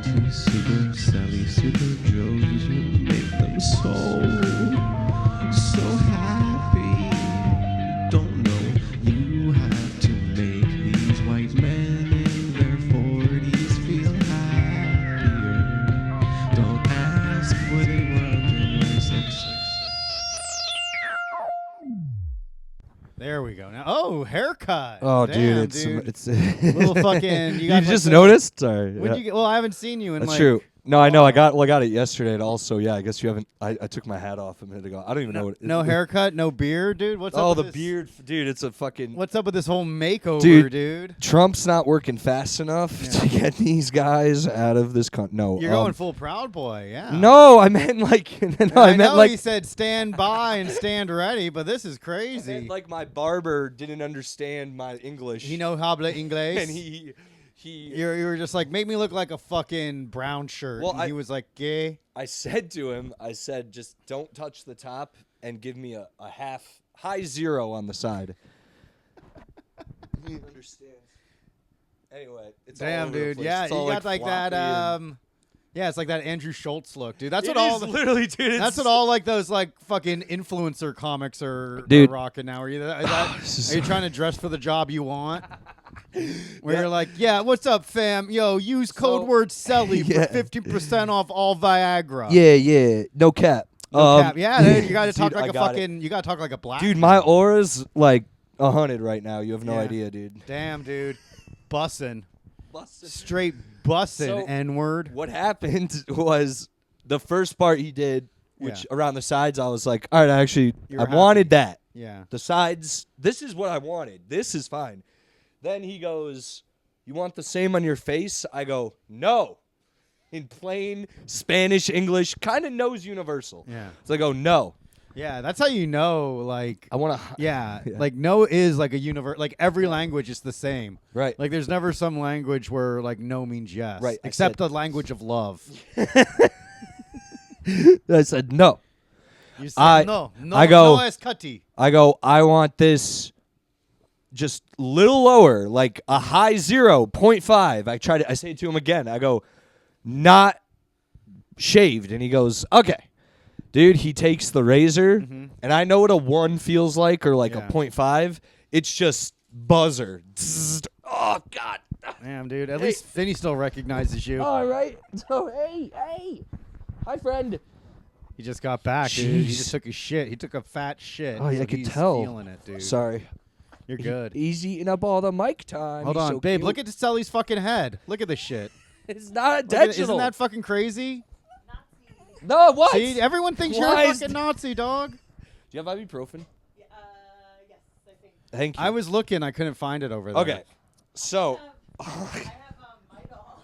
Lindsay, Super Selli, Super Joes, you make them so happy. Don't know, you have to make these white men in their 40s feel happier. Don't ask where they were when they were 6. There we go. Now, oh, haircut. Oh, Damn, dude, it's little fucking. You just noticed? Sorry. When'd you get? Well, I haven't seen you in That's like. true. No, I know. I got it yesterday, and also, yeah, I guess you haven't. I took my hat off a minute ago. I don't even know what. No haircut, no beard, dude. What's up? Oh, with the this? beard, dude. It's a fucking. What's up with this whole makeover, dude? Trump's not working fast enough to get these guys out of this country. No, You're going full Proud Boy, yeah. No, I meant like. I meant know like. he said stand by and stand ready, but this is crazy. I meant like my barber didn't understand my English. He no habla inglés. And he. You were just like, make me look like a fucking brown shirt. Well, and he was like, gay. I said to him, just don't touch the top and give me a high 0 on the side. You understand? Anyway, it's all Damn, over the dude. place. Yeah, It's you all got like that. Yeah, it's like that Andrew Schultz look, dude. That's what all. Literally, dude. That's what all like those like fucking influencer comics are rocking now. Are you trying to dress for the job you want? Where you're like, yeah, what's up, fam? Yo, use code word Selli for 50% off all Viagra. Yeah. No cap. No cap. Yeah, dude, you gotta talk dude, like a fucking. You gotta talk like a black. Dude, my aura's like 100 right now. You have no idea, dude. Damn, dude. Bussin'. Straight bussin', So, N-word. What happened was the first part he did, which around the sides, I was like, all right, I wanted that. Yeah. The sides, this is what I wanted. This is fine. Then he goes, you want the same on your face? I go, no. In plain Spanish, English, kind of knows universal. Yeah. So I go, no. Yeah, that's how you know, like. I want to. Yeah, like no is like a universe. Like every language is the same. Right. Like there's never some language where like no means yes. Right. Except the language of love. I said, no. You said no. I go, no es cutty. I go, I want this just little lower, like a high 0.5. I say it to him again. I go, not shaved. And he goes, okay. Dude, he takes the razor, and I know what a 1 feels like, or like a 0.5. It's just buzzer. Oh, God. Damn, dude. At least Finney still recognizes you. All right. So, hey. Hi, friend. He just got back, dude. He just took his shit. He took a fat shit. Oh, yeah, so I could he's tell. Feeling it, dude. Sorry. You're good. He's eating up all the mic time. Hold He's on, so babe. cute. Look at Selli's fucking head. Look at this shit. It's not intentional. Isn't that fucking crazy? No, what? See, everyone thinks you're a fucking Nazi, dog. Do you have ibuprofen? Yes, I think. Thank you. I was looking. I couldn't find it over there. Okay. So. I have Midol.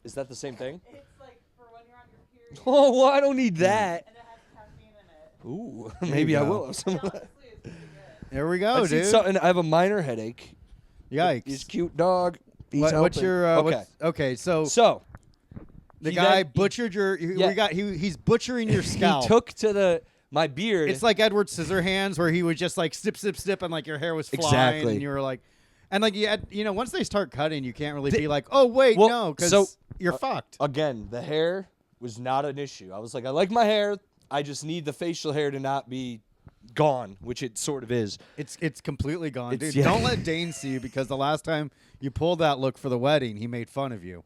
Is that the same thing? It's like for when you're on your period. Oh, well, I don't need that. And it has caffeine in it. Ooh, maybe I go. will have some of that. Honestly, it's pretty good. There we go, I've seen dude. something. I have a minor headache. Yikes. He's a cute dog. He's What's helping. your okay? okay, so the he guy then- butchered your he's butchering your he scalp. took to my beard. It's like Edward Scissorhands where he would just like snip and like your hair was flying Exactly. and you were like and like once they start cutting you can't really be like, "Oh wait, Well, no, cuz so- you're fucked." Again, the hair was not an issue. I was like, I like my hair. I just need the facial hair to not be gone, which it sort of is. It's completely gone, It's- dude. yeah. Don't let Dane see you because the last time you pulled that look for the wedding, he made fun of you.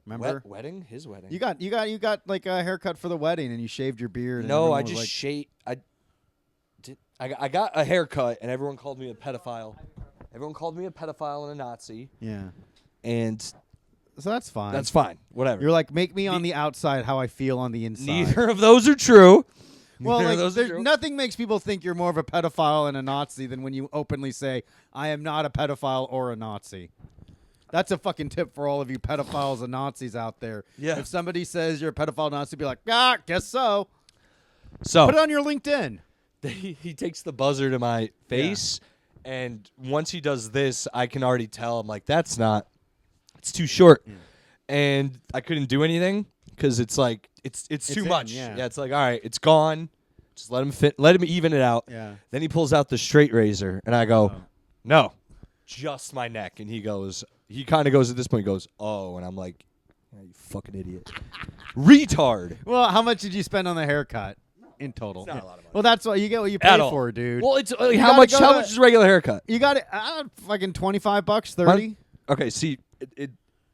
Remember? Wedding? His wedding. You got like a haircut for the wedding and you shaved your beard. And No, everyone I was just like, shaved. I got a haircut, and everyone called me a pedophile. Everyone called me a pedophile and a Nazi, yeah. and So that's fine. that's fine. Whatever. You're like, make me on the outside how I feel on the inside. Neither of those are true. Well, Neither like, of those are there's true. nothing makes people think you're more of a pedophile and a Nazi than when you openly say, I am not a pedophile or a Nazi. That's a fucking tip for all of you pedophiles and Nazis out there. Yeah. If somebody says you're a pedophile Nazi, be like, guess so. So Put it on your LinkedIn. he takes the buzzer to my face, and once he does this, I can already tell. I'm like, it's too short, and I couldn't do anything because it's like it's too in, much. yeah. It's like, all right, it's gone. Just let him fit. Let him even it out. Yeah. Then he pulls out the straight razor, and I go, no, just my neck. And he kind of goes at this point. He goes, oh, and I'm like, Yeah, you fucking idiot. Retard. Well, how much did you spend on the haircut in total? It's not a lot of money. Well, that's what you get. What you At pay all. for, dude. Well, it's You how gotta much? go How to- much is a regular haircut? You got it. Fucking $25, 30. Okay, see,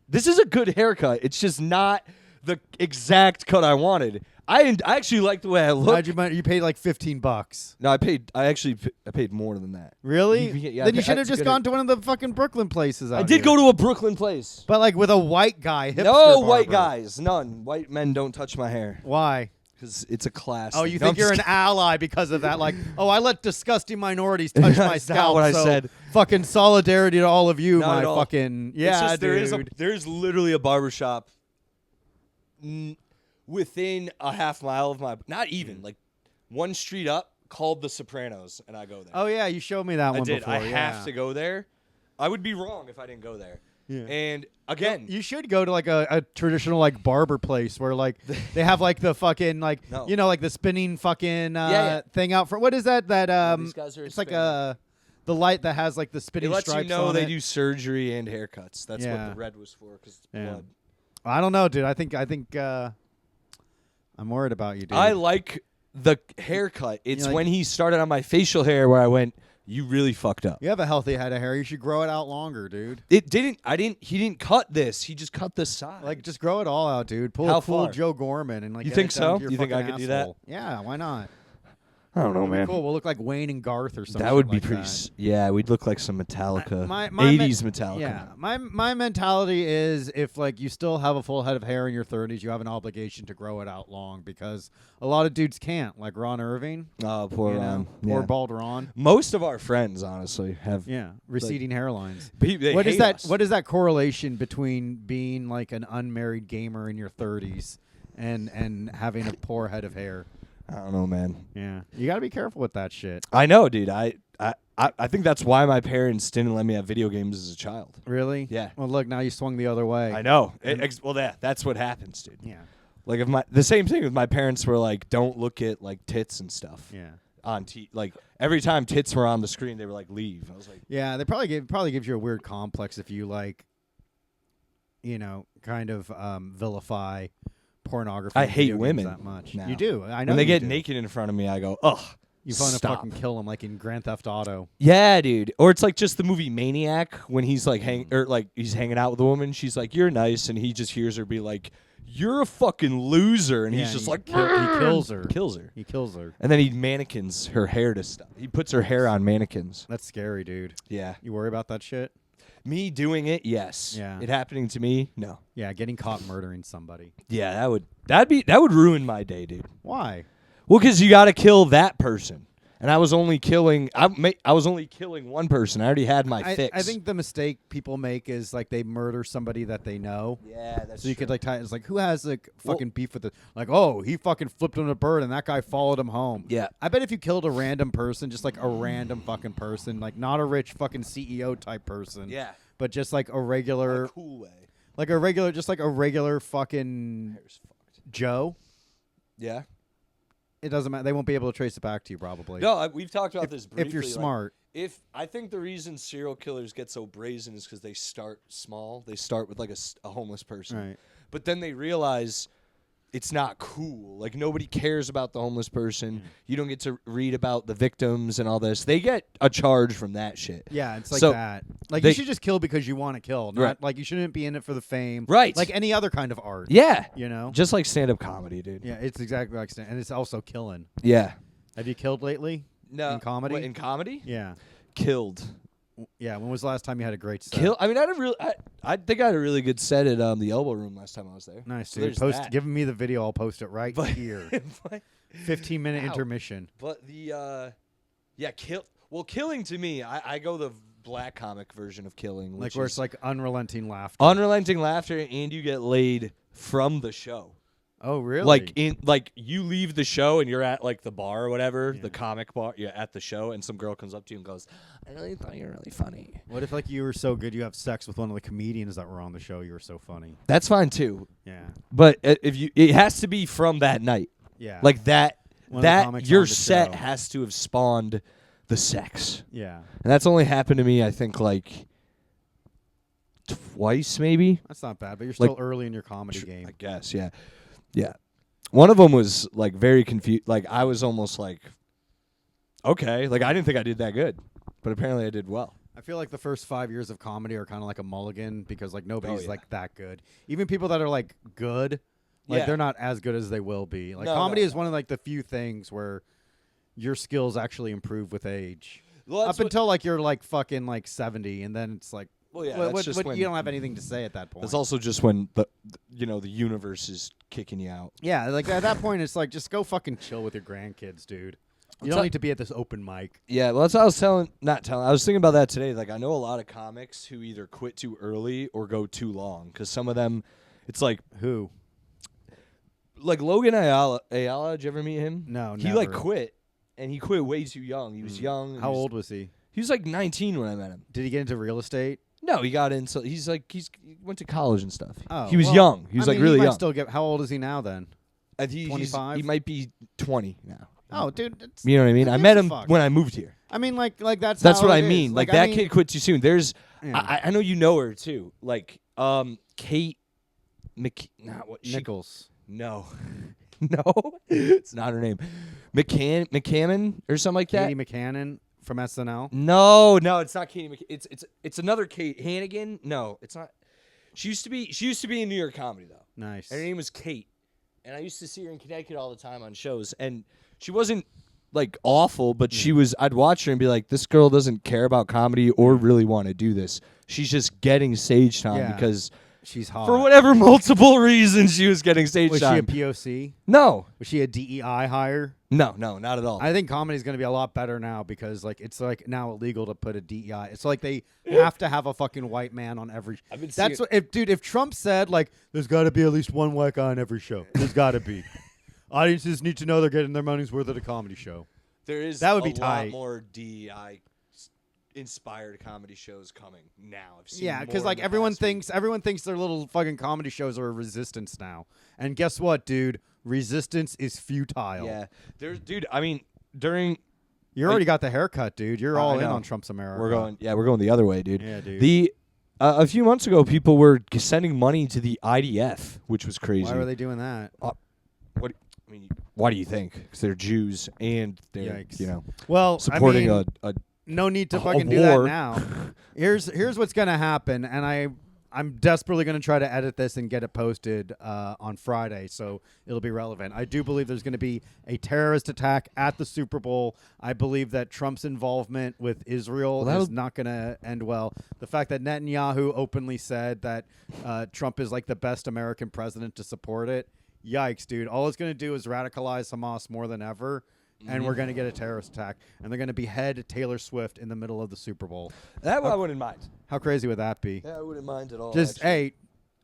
this is a good haircut. It's just not the exact cut I wanted. I actually like the way I look. You paid like $15. No, I paid more than that. Really? Yeah, Then you should have that's just good. gone to one of the fucking Brooklyn places. I did go to a Brooklyn place. but like with a white guy. Hipster No white barber. guys, none. White men don't touch my hair Why? because it's a class. Oh, thing. you No, think I'm you're just an ally because of that? Like, oh, I let disgusting minorities touch my That's not scalp. what I so said. Fucking solidarity to all of you, Not my at all. fucking It's yeah, just, dude. there's literally a barbershop within a half mile of my, not even like 1 street up, called the Sopranos, and I go there. Oh yeah, you showed me that I one did. before. I yeah. have to go there. I would be wrong if I didn't go there. Yeah. And again, You should go to like a traditional like barber place where like they have like the fucking like No. you know like the spinning fucking Yeah. thing out front. What is that? That these guys are it's like spinning. the light that has like the it spinning lets you stripes know on they it. do surgery and haircuts. That's Yeah. what the red was for, because it's Yeah. blood. I don't know, dude. I think I'm worried about you, dude. I like the haircut. It's like- when he started on my facial hair where I went, you really fucked up. You have a healthy head of hair. You should grow it out longer, dude. He didn't cut this. He just cut the side. Like, just grow it all out, dude. Pull How a cool far? Joe Gorman and like. You get think it down so? to your You think I fucking could do that? asshole. Yeah, why not? I don't know, That'd be man. Cool. We'll look like Wayne and Garth or something. That would be like pretty. that. Yeah, we'd look like some Metallica. My 80s Metallica. Yeah, my mentality is if like you still have a full head of hair in your 30s, you have an obligation to grow it out long because a lot of dudes can't. Like Ron Irving, Oh, poor you Ron. know, poor Yeah. bald Ron. Most of our friends, honestly, have. Yeah, receding hairlines. They What is hate that? us. What is that correlation between being like an unmarried gamer in your 30s and having a poor head of hair? I don't know, man. Yeah, you got to be careful with that shit. I know, dude. I think that's why my parents didn't let me have video games as a child. Really? Yeah. Well, look, now you swung the other way. I know. Well, that's what happens, dude. Yeah. Like if the same thing with my parents were like, don't look at like tits and stuff. Yeah. On like every time tits were on the screen, they were like, leave. I was like, Yeah, they probably gives you a weird complex if you like, you know, kind of vilify pornography. I and hate video games women that much. now. You do. I know when they you get do. naked in front of me, I go, ugh. You want to stop. fucking kill them like in Grand Theft Auto. Yeah, dude. Or it's like just the movie Maniac when he's like he's hanging out with a woman. She's like, "You're nice," and he just hears her be like, "You're a fucking loser," and Yeah, he's just he like, he kills her. kills her, He kills her. and then he mannequins her hair to stuff. He puts her hair on mannequins. That's scary, dude. Yeah, You worry about that shit? me doing it, yes. Yeah. It happening to me, no. Yeah, getting caught murdering somebody. Yeah, that would ruin my day, dude. Why? Well, because you got to kill that person. And I was only killing. I was only killing one person. I already had my fix. I think the mistake people make is like they murder somebody that they know. Yeah, that's So you true. could like tie it's like who has like fucking beef with it? Like, oh, he fucking flipped on a bird and that guy followed him home. Yeah. I bet if you killed a random person, just like a random fucking person, like not a rich fucking CEO type person. Yeah. But just like a regular cool way. like a regular fucking Hair's fucked. Joe. Yeah. It doesn't matter. They won't be able to trace it back to you probably. No, we've talked about this briefly. If you're like, smart. If I think the reason serial killers get so brazen is because they start small. They start with like a homeless person, Right. but then they realize it's not cool. Like nobody cares about the homeless person. You don't get to read about the victims and all this. They get a charge from that shit. Yeah, it's like So, that. Like they- you should just kill because you want to kill. Not Right. like you shouldn't be in it for the fame. Right. Like any other kind of art. Yeah. You know? Just like stand-up comedy, dude. Yeah, it's exactly like and it's also killing. Yeah. Have you killed lately? No. In comedy? What, in comedy? Yeah. Killed. Yeah. When was the last time you had a great set? Kill. I mean, I think I had a really good set at the Elbow Room last time I was there. Nice, So dude. there's Post that. give me the video, I'll post it right But- here. but 15-minute Ow. intermission. but the killing to me, I go the black comic version of killing, Like which where is it's like unrelenting laughter. unrelenting laughter, and you get laid from the show. Oh, really? Like you leave the show and you're at like the bar or whatever, Yeah. the comic bar. You're at the show, and some girl comes up to you and goes, "I really thought you were really funny." What if like you were so good you have sex with one of the comedians that were on the show? You were so funny. That's fine too, Yeah. but it has to be from that night. Yeah. Like that. One of the That comics your on the set show. has to have spawned the sex. Yeah. And that's only happened to me, I think, like twice, maybe. That's not bad, but you're Like, still early in your comedy game. I guess, yeah. Yeah. One of them was, like, very confused. Like, I was almost like, okay. Like, I didn't think I did that good. But apparently I did well. I feel like the first 5 years of comedy are kind of like a mulligan because like nobody's yeah. like that good. Even people that are like good, like Yeah. they're not as good as they will be. Like No, comedy no, is one of like the few things where your skills actually improve with age. Well, Up until like you're like fucking like 70, and then it's like, Well, yeah, what, that's just when you don't have anything to say at that point. It's also just when the universe is kicking you out. Yeah, like at that point, it's like just go fucking chill with your grandkids, dude. You It's don't a- need to be at this open mic. Yeah, well, that's what I was I was thinking about that today. Like, I know a lot of comics who either quit too early or go too long. Because some of them, it's like, Who? like Logan Ayala. Did you ever meet him? No, He, like, never. quit. And he quit way too young. He was young. How old was he? He was like 19 when I met him. Did he get into real estate? No, he got into, he went to college and stuff. Oh, he was well, young. He was I like mean, really he might young. Still get. How old is he now then? I think 25? He might be 20 now. Oh, dude. It's, You know what I mean? who I gives met a him fuck? when I moved here. I mean, like that's That's how what I it is. mean. Like, I that mean, kid quit too soon. There's, Yeah. I know you know her too. Like, Kate Nichols. No, no, it's not her name. McCammon or something like that. Katie McCannon from SNL. No, it's not Katie. It's another Kate Hannigan. No, it's not. She used to be in New York comedy though. Nice. And her name was Kate, and I used to see her in Connecticut all the time on shows. And she wasn't like awful, but she was. I'd watch her and be like, this girl doesn't care about comedy or really want to do this. She's just getting stage time Yeah. because She's hot. for whatever multiple reasons she was getting stage Was she a time. POC? No, Was she a DEI hire? not at all. I think comedy's going to be a lot better now because like it's like now illegal to put a DEI. It's like they have to have a fucking white man on every. I've been That's seeing- what, if Trump said like there's got to be at least one white guy on every show. There's got to be. Audiences need to know they're getting their money's worth at a comedy show. There is That would be a lot tight. more DEI inspired comedy shows coming now. I've seen Yeah, because more like in the everyone past week. thinks their little fucking comedy shows are a resistance now. And guess what, dude? Resistance is futile. Yeah, dude. I mean, during You already got the haircut, dude. You're I all in know. on Trump's America. we're going the other way, dude. Yeah, dude. The a few months ago, people were sending money to the IDF, which was crazy. Why were they doing that? Why do you think? Because they're Jews and they're Yikes. Well, supporting I mean, a no need to a fucking do that war. now. Here's what's gonna happen, and I'm desperately gonna try to edit this and get it posted on Friday, so it'll be relevant. I do believe there's gonna be a terrorist attack at the Super Bowl. I believe that Trump's involvement with Israel Well, is not gonna end well. The fact that Netanyahu openly said that Trump is like the best American president to support it. Yikes, dude. All it's going to do is radicalize Hamas more than ever, and we're going to get a terrorist attack, and they're going to behead Taylor Swift in the middle of the Super Bowl. that I wouldn't mind. How crazy would that be? Yeah, I wouldn't mind at all. Just, actually. hey,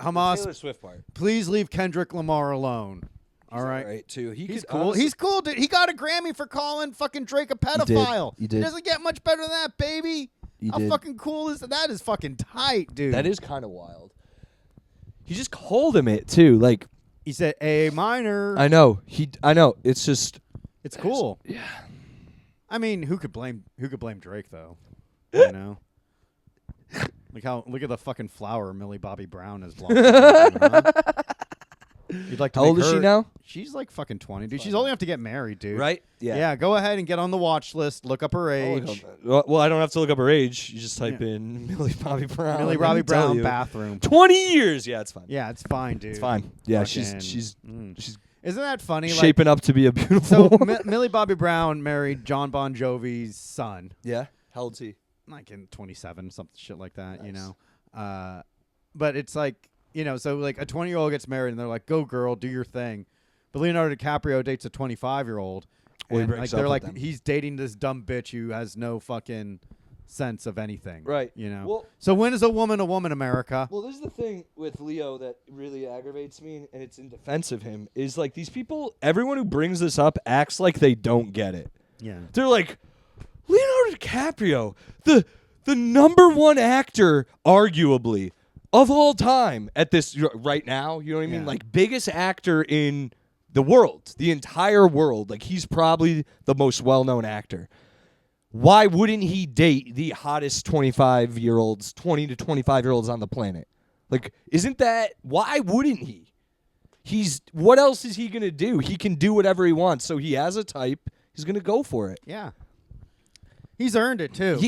Hamas, Taylor Swift part. please leave Kendrick Lamar alone. All right? too. He's could cool. honestly- He's cool, dude. He got a Grammy for calling fucking Drake a pedophile. He did. It doesn't get much better than that, baby. He How did. fucking cool is that? That is fucking tight, dude. That is kind of wild. He just called him it too. Like, He said A minor. I know. I know. It's just. It's cool. Yeah. I mean, who could blame Drake though? You know? Look at the fucking flower Millie Bobby Brown is blocking. You'd like to How make old is she her- now? She's like fucking 20, dude. She's old enough to get married, dude. Right? Yeah, go ahead and get on the watch list. Look up her I'll look age. up- Well, I don't have to look up her age. You just type in Millie Bobby Brown. Millie Let Bobby me tell Brown you. bathroom. 20 years. Yeah, it's fine. Yeah, it's fine, dude. It's fine. Yeah, Fucking- she's Isn't that funny? shaping up to be a beautiful So woman. Millie Bobby Brown married John Bon Jovi's son. Yeah. How old's he? Like in 27, something shit like that, you Nice. know. But it's like, you know, so like a 20-year-old gets married and they're like, "Go girl, do your thing." But Leonardo DiCaprio dates a 25-year-old, Well, he and breaks like up they're with like them. he's dating this dumb bitch who has no fucking sense of anything. Right. You know. Well- so when is a woman, America? Well, this is the thing with Leo that really aggravates me, and it's in defense of him, is like these people, everyone who brings this up acts like they don't get it. Yeah. They're like, Leonardo DiCaprio, the number one actor, arguably, of all time at this right now, you know what I mean? Yeah. Like, biggest actor in the world, the entire world. Like, he's probably the most well-known actor. why wouldn't he date the hottest 25-year-olds, 20 to 25-year-olds on the planet? Like, isn't that, why wouldn't he? What else is he going to do? He can do whatever he wants. So he has a type. He's going to go for it. Yeah. He's earned it too.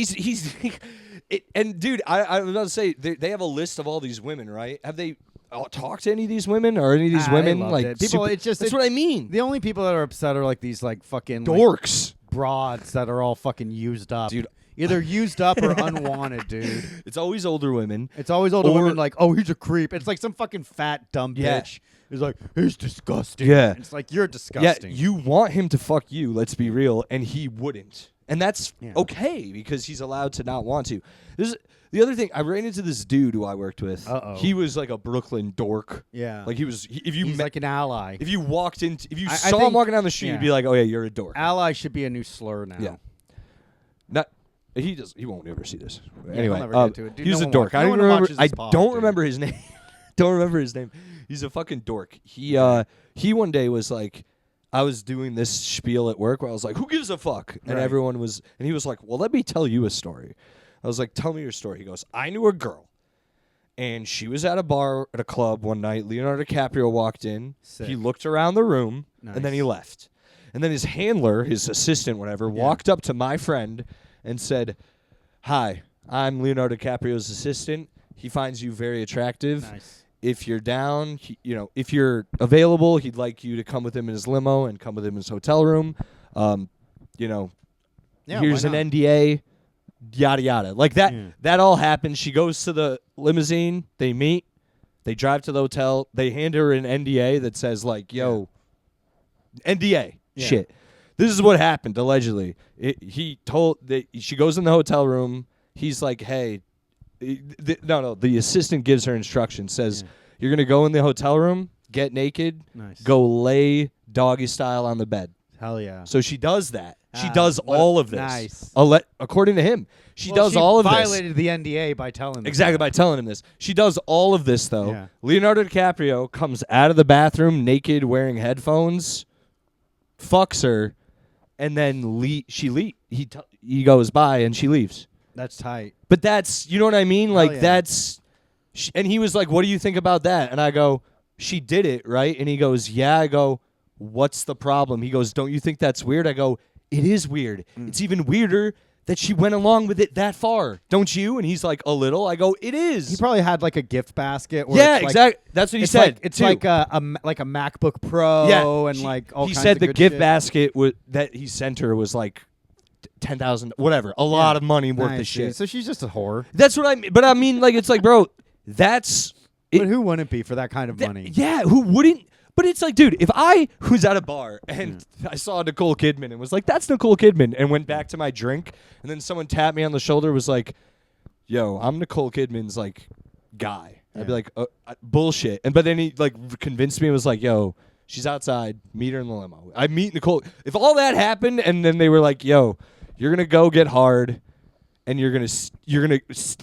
And dude, I was about to say, they have a list of all these women, right? Have they talked to any of these women or any of these women? Loved Like, it. People, that's what I mean. The only people that are upset are like these like fucking Dorks. broads that are all fucking used up. Dude. Either used up or unwanted, dude. It's always older women. It's always older Or- women like, oh, he's a creep. It's like some fucking fat, dumb Yeah. bitch. He's like, he's disgusting. Yeah. It's like, you're disgusting. Yeah, you want him to fuck you, let's be real, and he wouldn't. And that's Yeah. okay because he's allowed to not want to. The other thing, I ran into this dude who I worked with. Uh-oh. He was like a Brooklyn dork. Yeah. Like if you He's met, like an ally. if you walked into, if you I saw him think- walking down the street, yeah. you'd be like, oh yeah, you're a dork. Ally should be a new slur now. Yeah. Not he won't ever see this. he'll Anyway, never get to it. Dude, he was no a one dork. watch- I no don't one remember. watches I this pod, don't dude. remember his name. Don't remember his name. He's a fucking dork. He one day was like, I was doing this spiel at work where I was like, who gives a fuck? And Right. everyone was, and he was like, well, let me tell you a story. I was like, tell me your story. He goes, I knew a girl, and she was at a bar at a club one night. Leonardo DiCaprio walked in. Sick. He looked around the room, and then he Nice. left. And then his handler, his assistant, whatever, walked up to my friend and said, hi, I'm Leonardo DiCaprio's assistant. He finds you very attractive. Nice. If you're down, if you're available, he'd like you to come with him in his limo and come with him in his hotel room. Yeah, Here's why an not? NDA, yada yada. Like that. Yeah. That all happens. She goes to the limousine. They meet. They drive to the hotel. They hand her an NDA that says like, "Yo, NDA." Yeah. Shit. This is what happened allegedly. He told that she goes in the hotel room. He's like, "Hey." The assistant gives her instructions. Says, "You're gonna go in the hotel room, get naked, Nice. go lay doggy style on the bed." Hell yeah. So she does that. She Ah, does what a- all of this. nice. According to him, she Well, does all of this. violated the NDA by telling them Exactly, that. by telling him this. She does all of this, though. Yeah. Leonardo DiCaprio comes out of the bathroom naked, wearing headphones, fucks her, and then he goes by and she leaves. That's tight. But that's, you know what I mean? Like, yeah. that's... And he was like, what do you think about that? And I go, she did it, right? And he goes, yeah. I go, what's the problem? He goes, don't you think that's weird? I go, it is weird. It's even weirder that she went along with it that far. Don't you? And he's like, a little. I go, it is. He probably had like a gift basket. Where Yeah, it's like, exactly. That's what he It's said. like, it's too. like a MacBook Pro yeah, and like all he kinds said of the good gift shit. basket that he sent her was like 10,000, whatever, a lot of money worth Nice, of shit. dude. So she's just a whore. That's what I mean. But I mean, like, it's like, bro, that's it. But who wouldn't be for that kind of money? Yeah, who wouldn't? But it's like, dude, if I was at a bar and I saw Nicole Kidman and was like, that's Nicole Kidman, and went back to my drink, and then someone tapped me on the shoulder, was like, yo, I'm Nicole Kidman's like guy. I'd be like, bullshit. But then he like convinced me, and was like, yo, she's outside, meet her in the limo. I meet Nicole. If all that happened, and then they were like, yo, you're gonna go get hard, and you're gonna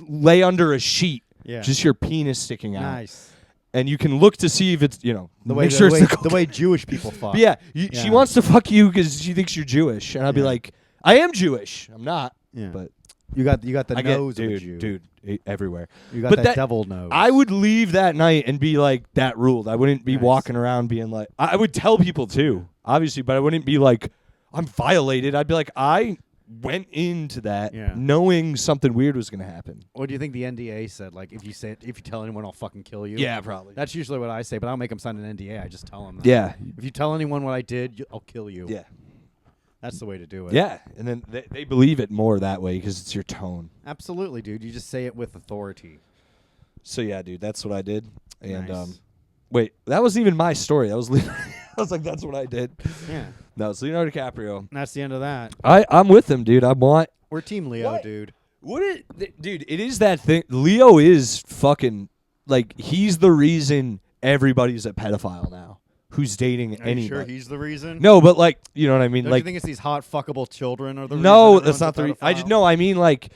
lay under a sheet, just your penis sticking out. Nice. And you can look to see if it's, The make sure it's Nicole the way Jewish people fuck. But yeah, she wants to fuck you because she thinks you're Jewish, and I'll be like, I am Jewish. I'm not. Yeah. But You got the I nose get, of a Jew. dude, everywhere. You got But that devil nose. I would leave that night and be like, that ruled. I wouldn't be Nice. walking around being like, I would tell people too, obviously, but I wouldn't be like, I'm violated. I'd be like, I went into that knowing something weird was gonna happen. What do you think the NDA said? Like, if you tell anyone, I'll fucking kill you. Yeah, probably. That's usually what I say, but I don't make them sign an NDA. I just tell them. That. Yeah. If you tell anyone what I did, I'll kill you. Yeah. That's the way to do it. Yeah, and then they believe it more that way because it's your tone. Absolutely, dude. You just say it with authority. So yeah, dude, that's what I did. And Nice. wait, that wasn't even my story. That was I was like, that's what I did. Yeah. No, it's Leonardo DiCaprio. And that's the end of that. I'm with him, dude. I want. We're Team Leo, What? dude. Dude, it is that thing. Leo is fucking like he's the reason everybody's a pedophile now. Who's dating Are you anybody? sure he's the reason? No, but like you know what I mean. Don't like you think it's these hot fuckable children are the no, reason that's everyone's not a the. I just pedophile? no. I mean like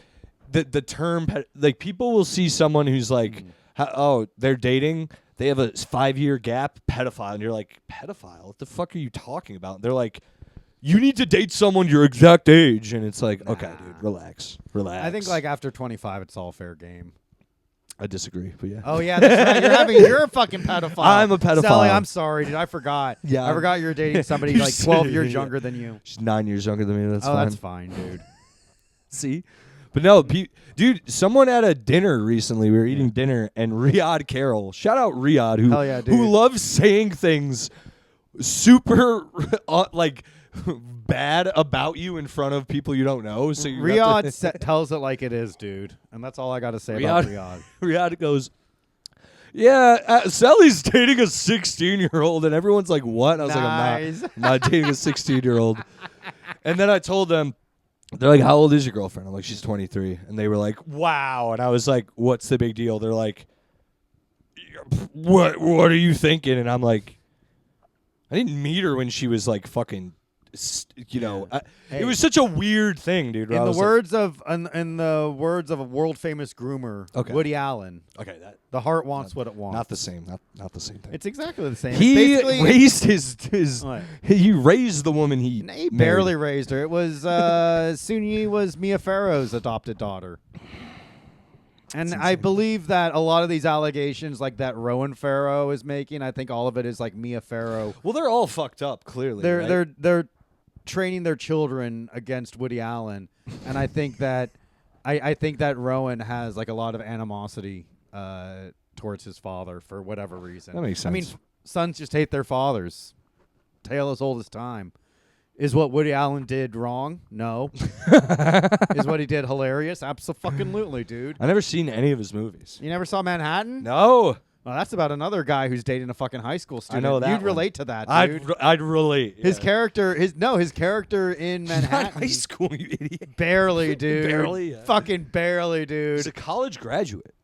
the term like people will see someone who's like they're dating. They have a 5-year gap, pedophile, and you're like, pedophile? What the fuck are you talking about? And they're like, you need to date someone your exact age, and it's like, okay, dude, relax. I think like after 25, it's all fair game. I disagree, but yeah. Oh yeah, that's right. You're a fucking pedophile. I'm a pedophile. Selli, I'm sorry, dude. I forgot. Yeah. I forgot you're dating somebody like 12 years younger than you. She's 9 years younger than me. That's Oh, fine. that's fine, dude. See? But no, dude, someone at a dinner recently, we were eating dinner, and Riyadh Carroll, shout out Riyadh, Hell yeah, dude. who loves saying things super, like, bad about you in front of people you don't know. So you Riyadh tells it like it is, dude. And that's all I got to say about Riyadh. Riyadh goes, yeah, Selli's dating a 16-year-old, and everyone's like, what? I was Nice. like, I'm not dating a 16-year-old. And then I told them, they're like, how old is your girlfriend? I'm like, she's 23. And they were like, wow. And I was like, what's the big deal? They're like, what are you thinking? And I'm like, I didn't meet her when she was like fucking, you know. Hey. It was such a weird thing, dude. In the words of a world famous groomer, Okay. Woody Allen, okay, that the heart wants what it wants. not the same, not the same thing. It's exactly the same. He It's basically, raised his What? he raised the woman he He barely raised her. It was Sunyi was Mia Farrow's adopted daughter. And I believe that a lot of these allegations, like that Rowan Farrow is making, I think all of it is like Mia Farrow. Well, they're all fucked up. Clearly, They're training their children against Woody Allen, and I think that I think that Rowan has like a lot of animosity towards his father for whatever reason. That makes I mean, sense. sons just hate their fathers. Tale as old as time. Is what Woody Allen did wrong? No. Is what he did hilarious? Absolutely, dude. I never seen any of his movies. You never saw Manhattan? No, Well, that's about another guy who's dating a fucking high school student. know that You'd one. relate to that, dude. I'd relate. His yeah. character, his character in Manhattan. High school, you idiot. Barely, dude. Barely, yeah. Fucking barely, He's a dude. college graduate.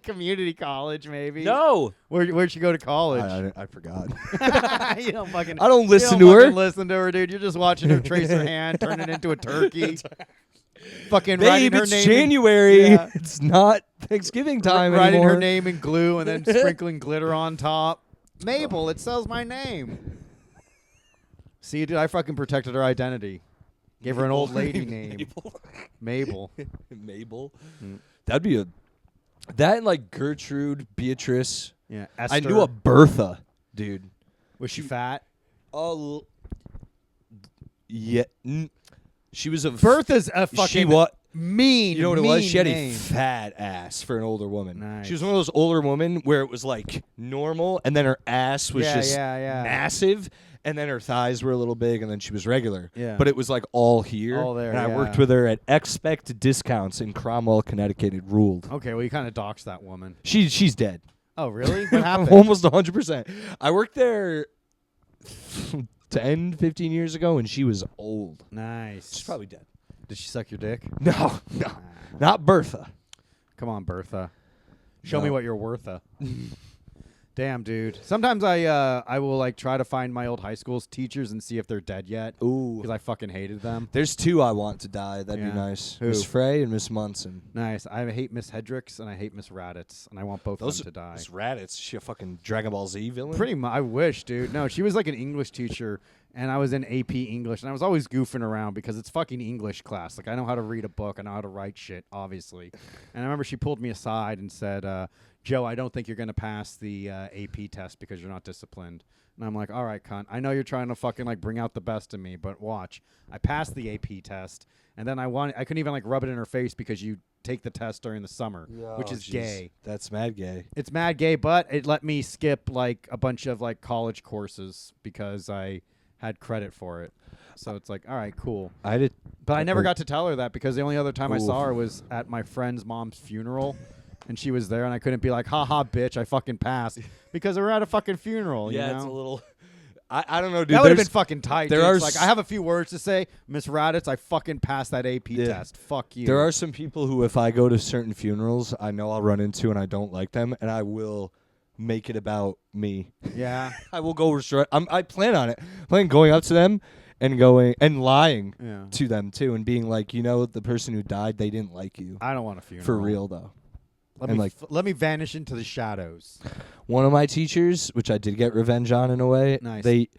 Community college, maybe. No, Where'd you go to college? I forgot. You don't fucking. I don't listen you don't to her. fucking Listen to her, dude. You're just watching her trace her hand, turn it into a turkey. Fucking Babe, writing her it's name. January. Yeah. It's not Thanksgiving time Writing anymore. her name in glue and then sprinkling glitter on top. Mabel, it sells my name. See, dude, I fucking protected her identity. Gave her an old lady name. Mabel. Mabel. Mm. That'd be that and like Gertrude, Beatrice. Yeah, Esther. I knew a Bertha, dude. Was she fat? Oh, yeah. She was a Bertha's a fucking She what? mean. You know what it was? mean She had name. a fat ass for an older woman. Nice. She was one of those older women where it was like normal, and then her ass was Yeah, just yeah. massive, and then her thighs were a little big, and then she was regular. Yeah. But it was like all here. All there, and I yeah. worked with her at Expect Discounts in Cromwell, Connecticut. It ruled. Okay, well, you kind of doxed that woman. She's dead. Oh, really? What happened? Almost 100%. I worked there 10, 15 years ago, and she was old. Nice. She's probably dead. Did she suck your dick? No, not Bertha. Come on, Bertha. Show me No. what you're worth. Damn, dude. Sometimes I will like try to find my old high school's teachers and see if they're dead yet. Ooh. Because I fucking hated them. There's two I want to die. That'd Yeah. be nice. Who? Miss Frey and Miss Munson. Nice. I hate Miss Hedricks and I hate Miss Raditz, and I want both Those of them to die. Miss Raditz. She a fucking Dragon Ball Z villain? Pretty much. I wish, dude. No, she was like an English teacher, and I was in AP English, and I was always goofing around because it's fucking English class. Like, I know how to read a book. I know how to write shit, obviously. And I remember she pulled me aside and said, Joe, I don't think you're going to pass the AP test because you're not disciplined. And I'm like, all right, cunt. I know you're trying to fucking like bring out the best in me, but watch. I passed the AP test, and then I couldn't even like rub it in her face because you take the test during the summer, which is gay. That's mad gay. It's mad gay, but it let me skip like a bunch of like college courses because I had credit for it. So it's like, all right, cool. I did. But I never got to tell her that because the only other time I Ooh. saw her was at my friend's mom's funeral. And she was there, and I couldn't be like, ha, bitch, I fucking passed. Because we were at a fucking funeral, Yeah, you know? it's a little. I don't know, dude. That would have been There's- fucking tight. there Dude. are It's like, I have a few words to say. Miss Raditz, I fucking passed that AP Yeah. test. Fuck you. There are some people who, if I go to certain funerals, I know I'll run into and I don't like them, and I will make it about me. Yeah. I will go restore. I plan on it. I plan going up to them and going and lying Yeah. to them too, and being like, you know, the person who died, they didn't like you I don't want a funeral. for real though. Let me let me vanish into the shadows. One of my teachers, which I did get revenge on in a way, Nice. they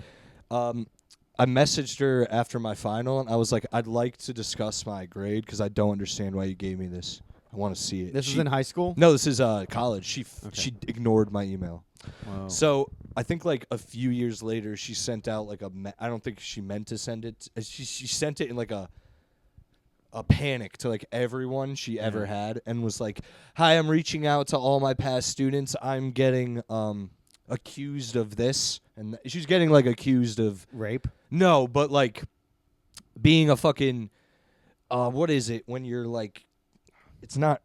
I messaged her after my final, and I was like, I'd like to discuss my grade because I don't understand why you gave me this. I want to see it. This is in high school? No, this is college. She ignored my email. Wow. So I think like a few years later, she sent out like I don't think she meant to send it. She sent it in like a panic to like everyone she ever had, and was like, "Hi, I'm reaching out to all my past students. I'm getting accused of this," and she's getting like accused of rape. No, but like being a fucking what is it when you're like, it's not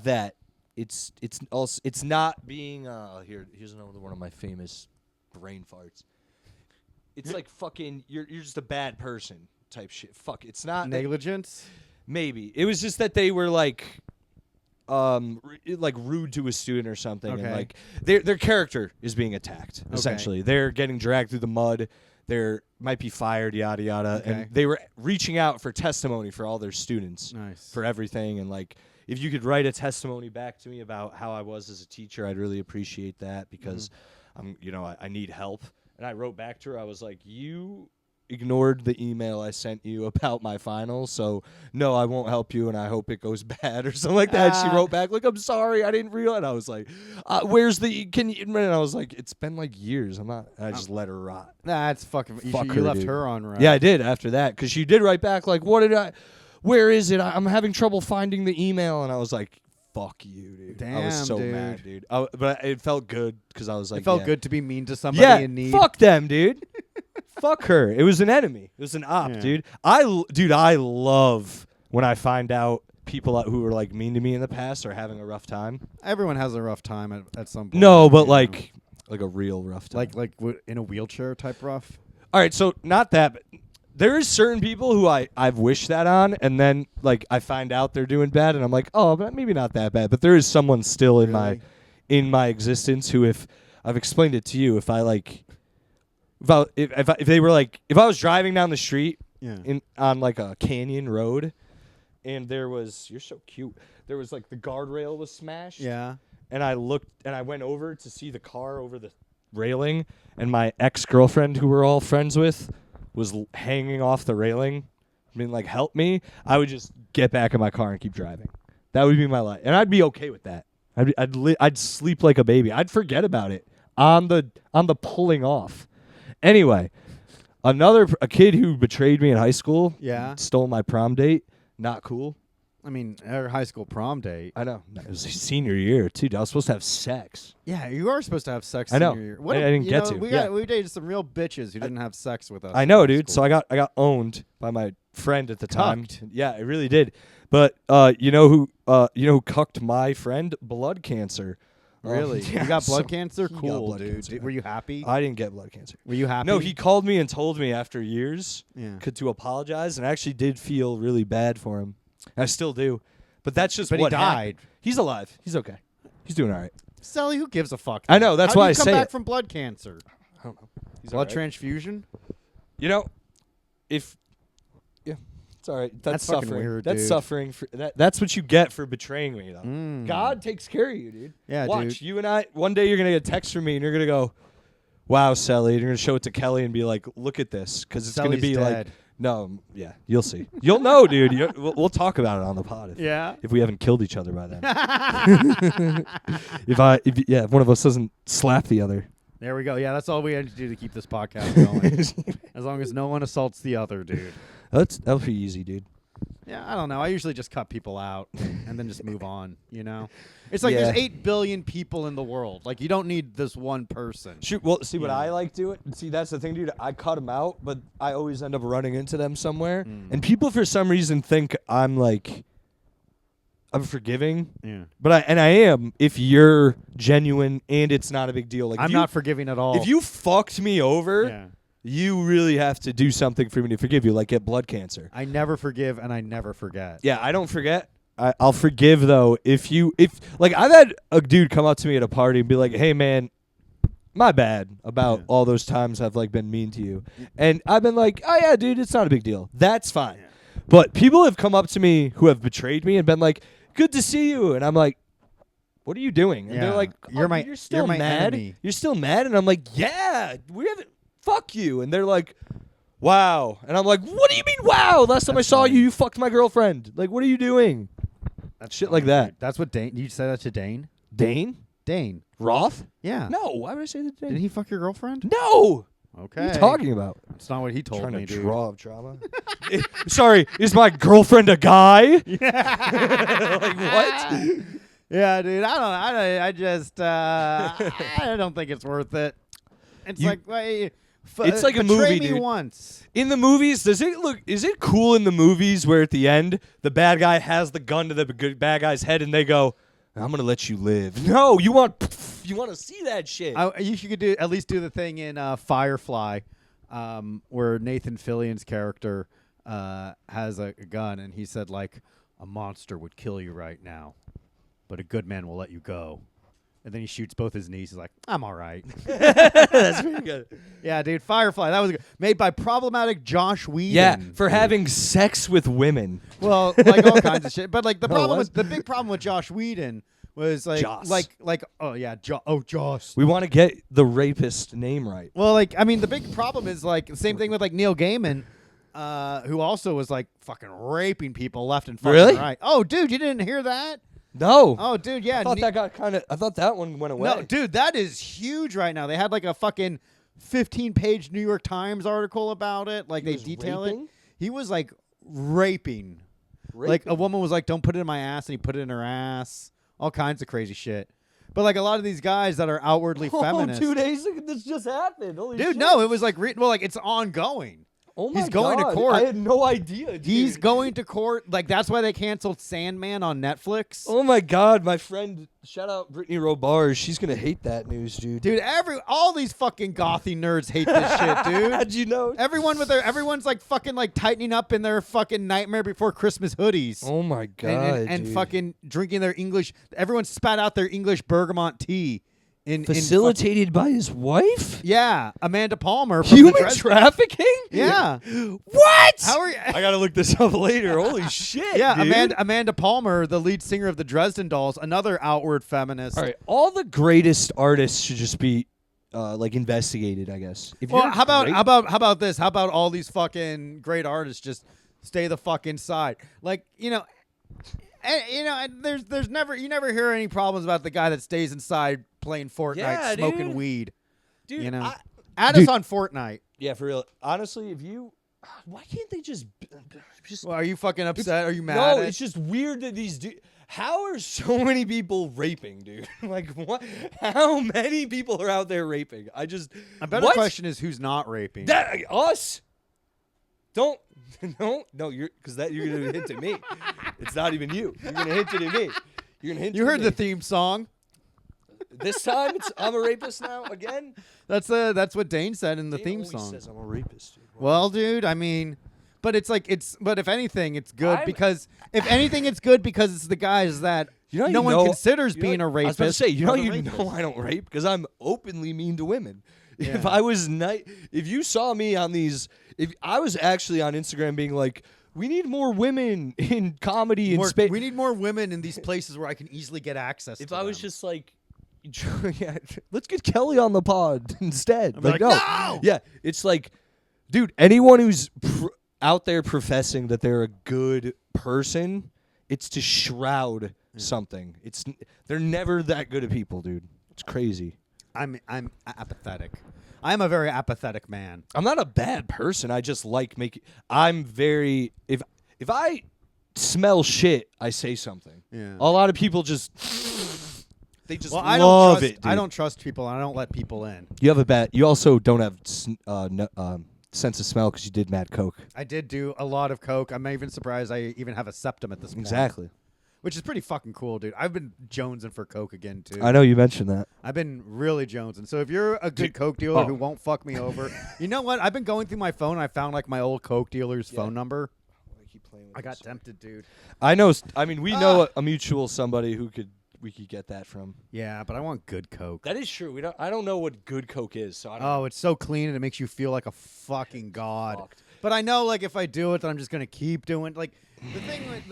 that. It's also it's not being here's another one of my famous brain farts. It's like fucking you're just a bad person type shit. Fuck, it's not negligence. Maybe it was just that they were like like rude to a student or something, and like their character is being attacked. Essentially, they're getting dragged through the mud. They might be fired, yada yada, and they were reaching out for testimony for all their students, for everything, and like. If you could write a testimony back to me about how I was as a teacher, I'd really appreciate that because I need help. And I wrote back to her. I was like, you ignored the email I sent you about my final, so no, I won't help you, and I hope it goes bad or something like that. She wrote back like, I'm sorry, I didn't realize. I was like, where's the? Can you? And I was like, it's been like years. I'm not. I just let her rot. That's fucking. Fuck you her, left dude. her on red. Yeah, I did after that because she did write back like, what did I? Where is it? I'm having trouble finding the email. And I was like, fuck you, dude. Damn, I was so mad, dude. But it felt good because I was like, it felt good to be mean to somebody in need. Fuck them, dude. Fuck her. It was an enemy. It was an op, dude. I love when I find out people who were like mean to me in the past are having a rough time. Everyone has a rough time at some point. No, but like a real rough time. Like in a wheelchair type rough? All right, so not that, but there is certain people who I've wished that on, and then like I find out they're doing bad, and I'm like, oh, but maybe not that bad. But there is someone still in my existence who, if I've explained it to you, if I was driving down the street on like a canyon road, and you're so cute. There was like the guardrail was smashed. Yeah. And I looked and I went over to see the car over the railing, and my ex-girlfriend, who we're all friends with, was hanging off the railing, being like, help me. I would just get back in my car and keep driving. That would be my life. And I'd be okay with that. I'd sleep like a baby. I'd forget about it on the pulling off. Anyway, a kid who betrayed me in high school, stole my prom date. Not cool. I mean, our high school prom date. I know. It was senior year, too. I was supposed to have sex. Yeah, you are supposed to have sex I know. senior year. I didn't get to. We dated some real bitches who didn't have sex with us. I know, dude. So I got owned by my friend at the time. Cucked. Yeah, it really did. But you know who cucked my friend? Blood cancer. Really? Yeah, you got blood so cancer? he got Cool, blood dude. cancer. Were you happy? I didn't get blood cancer. Were you happy? No, he called me and told me after years to apologize, and I actually did feel really bad for him. I still do. But that's just but what he died. happened. He's alive. He's okay. He's doing all right. Selli, who gives a fuck? I know. That's How why do I you come say back it. from blood cancer? I don't know. He's Blood all right. transfusion? You know, it's all right. That's fucking suffering. weird, That's dude. suffering. That's what you get for betraying me, though. God takes care of you, dude. Yeah, Watch, dude. you and I, one day you're going to get a text from me, and you're going to go, wow, Selli. And you're going to show it to Kelly and be like, look at this. Because it's going to Selli's be dead. like, no, yeah, you'll see. You'll know, dude. We'll talk about it on the pod if we haven't killed each other by then. If one of us doesn't slap the other. There we go. Yeah, that's all we had to do to keep this podcast going. As long as no one assaults the other, dude. That'll be easy, dude. Yeah, I don't know. I usually just cut people out and then just move on, you know? It's like there's 8 billion people in the world. Like, you don't need this one person. Shoot, well, see what I like doing? See, that's the thing, dude. I cut them out, but I always end up running into them somewhere. And people, for some reason, think I'm forgiving. Yeah. But I am if you're genuine and it's not a big deal. Like I'm not forgiving at all. If you fucked me over, you really have to do something for me to forgive you, like get blood cancer. I never forgive and I never forget. Yeah, I don't forget. I'll forgive though if I've had a dude come up to me at a party and be like, "Hey man, my bad about all those times I've been mean to you," and I've been like, "Oh yeah, dude, it's not a big deal. That's fine." But people have come up to me who have betrayed me and been like, "Good to see you," and I'm like, "What are you doing?" And they're like, "You're still mad. Enemy. You're still mad," and I'm like, "Yeah, we haven't. Fuck you," and they're like, wow. And I'm like, what do you mean, wow? Last time I saw you, you fucked my girlfriend. Like, what are you doing? That's Shit funny, like that. dude. That's what Dane. You said that to Dane? Dane? Dane. Roth? Yeah. No, why would I say that to Did Dane? he fuck your girlfriend? No! Okay. What are you talking about? That's not what he told Trying me, to dude. draw up drama? Sorry, is my girlfriend a guy? Like, what? Yeah, dude. I just. I don't think it's worth it. It's You- like. It's like a betray movie, me dude. once. In the movies, is it cool in the movies where at the end, the bad guy has the gun to the good bad guy's head and they go, I'm going to let you live. No, you want to see that shit. You should at least do the thing in Firefly, where Nathan Fillion's character has a gun, and he said like, a monster would kill you right now, but a good man will let you go. And then he shoots both his knees. He's like, I'm all right. That's pretty good. Yeah, dude. Firefly. That was good. Made by problematic Josh Whedon. Yeah, for dude. having sex with women. Well, like all kinds of shit. But like the Oh, problem what? with the big problem with Josh Whedon was like Joss. like oh yeah, Joss. We want to get the rapist name right. Well, like I mean, the big problem is like the same thing with like Neil Gaiman, who also was like fucking raping people left and fucking Really? right. Oh, dude, you didn't hear that? No. Oh, dude, yeah. I thought that one went away. No, dude, that is huge right now. They had like a fucking 15-page New York Times article about it. Like He they was detail raping? it. He was like raping. Like a woman was like, "Don't put it in my ass," and he put it in her ass. All kinds of crazy shit. But like a lot of these guys that are outwardly feminist. 2 days ago, this just happened. Holy Dude, shit. no, it was like well, like it's ongoing. Oh my he's going to God. court. I had no idea. Dude. He's going to court. Like that's why they canceled Sandman on Netflix. Oh my God, my friend, shout out Brittany Robar. She's gonna hate that news, dude. Dude, all these fucking gothy nerds hate this shit, dude. How'd you know? Everyone's like fucking like tightening up in their fucking Nightmare Before Christmas hoodies. Oh my God, and dude. fucking drinking their English. Everyone spat out their English bergamot tea. Facilitated by his wife? Yeah, Amanda Palmer. From Human the Dresden- trafficking? Yeah. What? How are you? I gotta look this up later. Holy shit. Yeah, dude. Amanda Palmer, the lead singer of the Dresden Dolls, another outward feminist. All right, all the greatest artists should just be like investigated, I guess. If Well, you're how great- about this? How about all these fucking great artists just stay the fuck inside? Like, and there's never you never hear any problems about the guy that stays inside playing Fortnite, Yeah, smoking dude. weed. dude? You know, I- add Dude. us on Fortnite. yeah, for real. Honestly, why can't they just Well, are you fucking upset? Are you mad? No, at- it's just weird that these how are so many people raping, dude? Like, what? How many people are out there raping? A better what? question is who's not raping. That us? Don't no, you're you're gonna hint at me. It's not even you. You're gonna hint it at me. You're gonna hint. You at heard me. the theme song. This time I'm a rapist now again. That's what Dane said in the Dane theme always song. says I'm a rapist. Dude. Well, dude, I mean, but it's like but if anything, it's good I'm- because if anything, it's good because it's the guys that You know, no you one know- considers you know- being a rapist. I was about to say, are the you rapists. know I don't rape because I'm openly mean to women. If Yeah. I was if you saw me on these, if I was actually on Instagram being like, we need more women in comedy and space. We need more women in these places where I can easily get access. If to I was them. just like, yeah, let's get Kelly on the pod instead. I'd be like, no. "No!" Yeah, it's like, dude, anyone who's out there professing that they're a good person, it's to shroud something. They're never that good at people, dude. It's crazy. I'm apathetic. I'm a very apathetic man. I'm not a bad person. I just like making. I'm very if I smell shit, I say something. Yeah. A lot of people just they just Well, love it. Dude. I don't trust people, and I don't let people in. You have a bad. You also don't have sense of smell because you did mad coke. I did do a lot of coke. I'm even surprised I even have a septum at this point. Exactly. Which is pretty fucking cool, dude. I've been jonesing for coke again too. I know you mentioned that. I've been really jonesing. So if you're a good Dude, coke dealer oh. who won't fuck me over, you know what? I've been going through my phone. And I found like my old coke dealer's phone number. I got tempted, dude. I know. I mean, we know a mutual somebody we could get that from. Yeah, but I want good coke. That is true. I don't know what good coke is, so I don't. Oh, it's so clean and it makes you feel like a fucking god. Fucked. But I know, like, if I do it, then I'm just gonna keep doing. Like, the thing with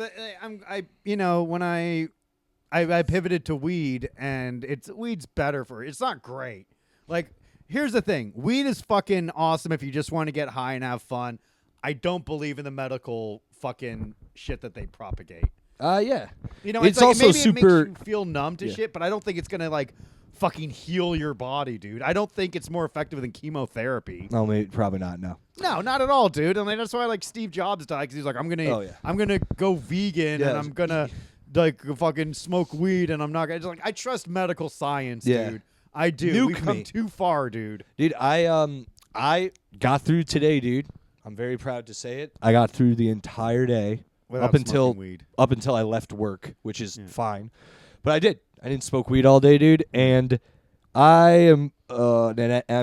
when I pivoted to weed, and weed's better for it. It's not great. Like, Here's the thing. Weed is fucking awesome if you just want to get high and have fun. I don't believe in the medical fucking shit that they propagate. Yeah. You know, It's like, also maybe super. it makes you feel numb to Yeah. shit, but I don't think it's gonna like fucking heal your body, dude. I don't think it's more effective than chemotherapy. No, maybe, probably not. No. No, not at all, dude. I mean, that's why like Steve Jobs died because he's like, I'm gonna go vegan Yeah. and I'm gonna like fucking smoke weed and I'm not gonna. It's like I trust medical science, Yeah. dude. I do. Nuke We've come me. too far, dude. Dude, I got through today, dude. I'm very proud to say it. I got through the entire day Without up until smoking weed. I left work, which is fine. But I did. I didn't smoke weed all day, dude, and I am I'm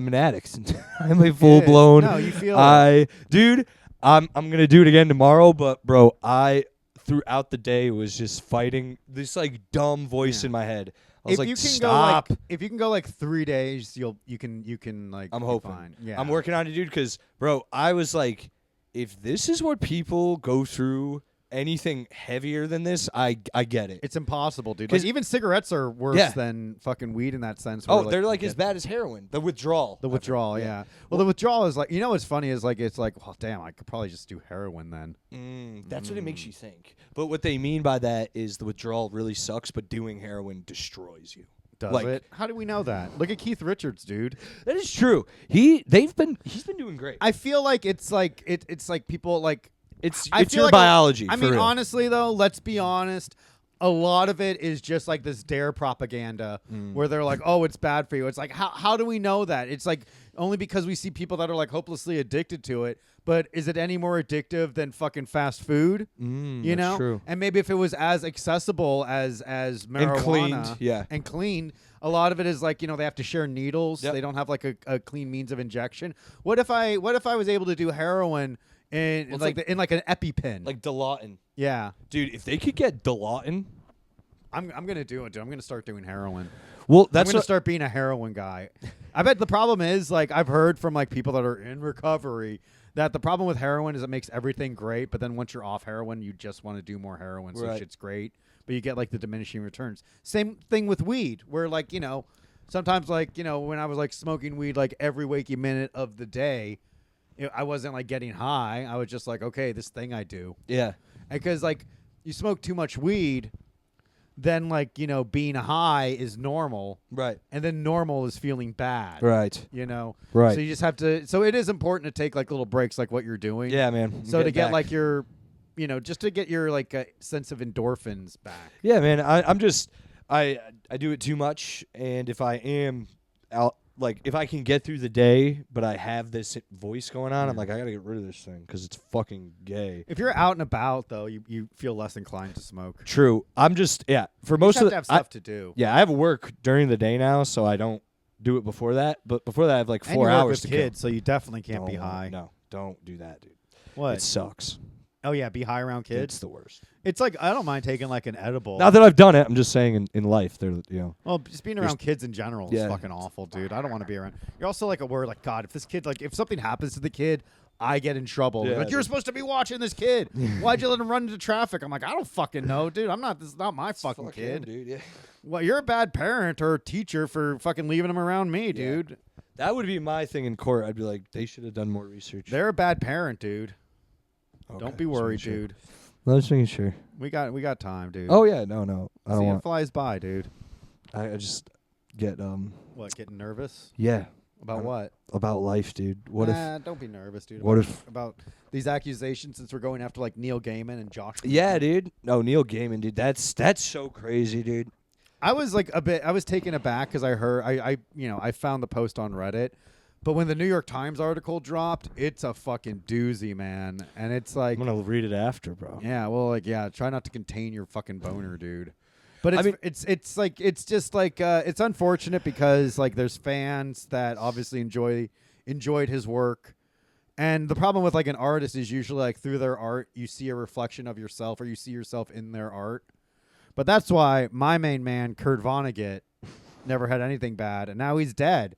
an addict. I'm a full blown. No, you feel it. Dude, I'm gonna do it again tomorrow. But bro, I throughout the day was just fighting this like dumb voice in my head. I was If like, you can stop. go like, if you can go like 3 days, you can like. I'm be hoping. fine. Yeah, I'm working on it, dude. Because bro, I was like, if this is what people go through, anything heavier than this, I get it. It's impossible, dude. 'Cause- Like, even cigarettes are worse Yeah. than fucking weed in that sense. Oh, where, they're you like as get bad as heroin. The withdrawal. the withdrawal. Yeah. Well, the withdrawal is like, you know what's funny is like it's like, well, damn, I could probably just do heroin then. That's what it makes you think. But what they mean by that is the withdrawal really sucks, but doing heroin destroys you. Does Like- it? How do we know that? Look at Keith Richards, dude. That is true. He's been doing great. I feel like it's like it's like people like. It's I feel your like biology. I for mean, real. honestly though, let's be honest. A lot of it is just like this dare propaganda where they're like, "Oh, it's bad for you." It's like, how do we know that? It's like only because we see people that are like hopelessly addicted to it. But is it any more addictive than fucking fast food? You that's know, true. and maybe if it was as accessible as marijuana cleaned, yeah. and clean, a lot of it is like they have to share needles. Yep. They don't have like a clean means of injection. What if I was able to do heroin in Well, like in like an EpiPen? like Dilaudid. Yeah. Dude, if they could get Dilaudid, I'm gonna do it, dude. I'm gonna start doing heroin. well, I'm that's gonna what, start being a heroin guy. I bet the problem is like I've heard from like people that are in recovery that the problem with heroin is it makes everything great, but then once you're off heroin, you just want to do more heroin, so Right. shit's great, but you get like the diminishing returns. Same thing with weed, where like sometimes like when I was like smoking weed like every waking minute of the day, I wasn't like getting high. I was just like, okay, this thing I do. yeah. Because like you smoke too much weed, then like being high is normal, Right. and then normal is feeling bad. Right. Right. So you just have to. So it is important to take like little breaks, like what you're doing. Yeah, man. So to get back. like your, just to get your like sense of endorphins back. Yeah, man. I'm just I do it too much, and if I am out, like if I can get through the day, but I have this voice going on, I'm like I gotta get rid of this thing because it's fucking gay. If you're out and about though, you feel less inclined to smoke. True. I'm just for You most just have of to have the, stuff to do. yeah, I have work during the day now, so I don't do it before that. But before that, I have like And 4 you work hours with to kids, so you definitely kill. can't be high. No, don't do that, dude. What? It sucks. Oh yeah, be high around It's kids. the worst. It's like I don't mind taking like an edible. Not that I've done it. I'm just saying in life, they're Well, just being around kids in general is Yeah. fucking awful, dude. I don't want to be around. You're also like a word like God. If this kid if something happens to the kid, I get in trouble. Yeah, Like you're dude. supposed to be watching this kid. Why'd you let him run into traffic? I'm like, I don't fucking know, dude. I'm not. This is not my fucking Fuck kid. him, dude. Yeah. Well, you're a bad parent or teacher for fucking leaving him around me, dude. That would be my thing in court. I'd be like, they should have done more research. They're a bad parent, dude. Okay, Don't be just making worried, sure. dude. No, just making sure. We got time, dude. Oh yeah, no, I See, don't it want. flies by, dude. I just get What? Getting nervous yeah about what? about life, dude. What Don't be nervous, dude. What about these accusations since we're going after like Neil Gaiman and Josh? if? Yeah, dude. No, Neil Gaiman, dude. That's so crazy, dude. I was like I was taken aback because I heard I found the post on Reddit, but when the New York Times article dropped, it's a fucking doozy, man. And it's like, I'm gonna read it after, bro. yeah, well, like, yeah, try not to contain your fucking boner, dude. But I mean- it's like it's just like it's unfortunate because like there's fans that obviously enjoyed his work. And the problem with like an artist is usually like through their art you see a reflection of yourself or you see yourself in their art. But that's why my main man, Kurt Vonnegut, never had anything bad, and now he's dead.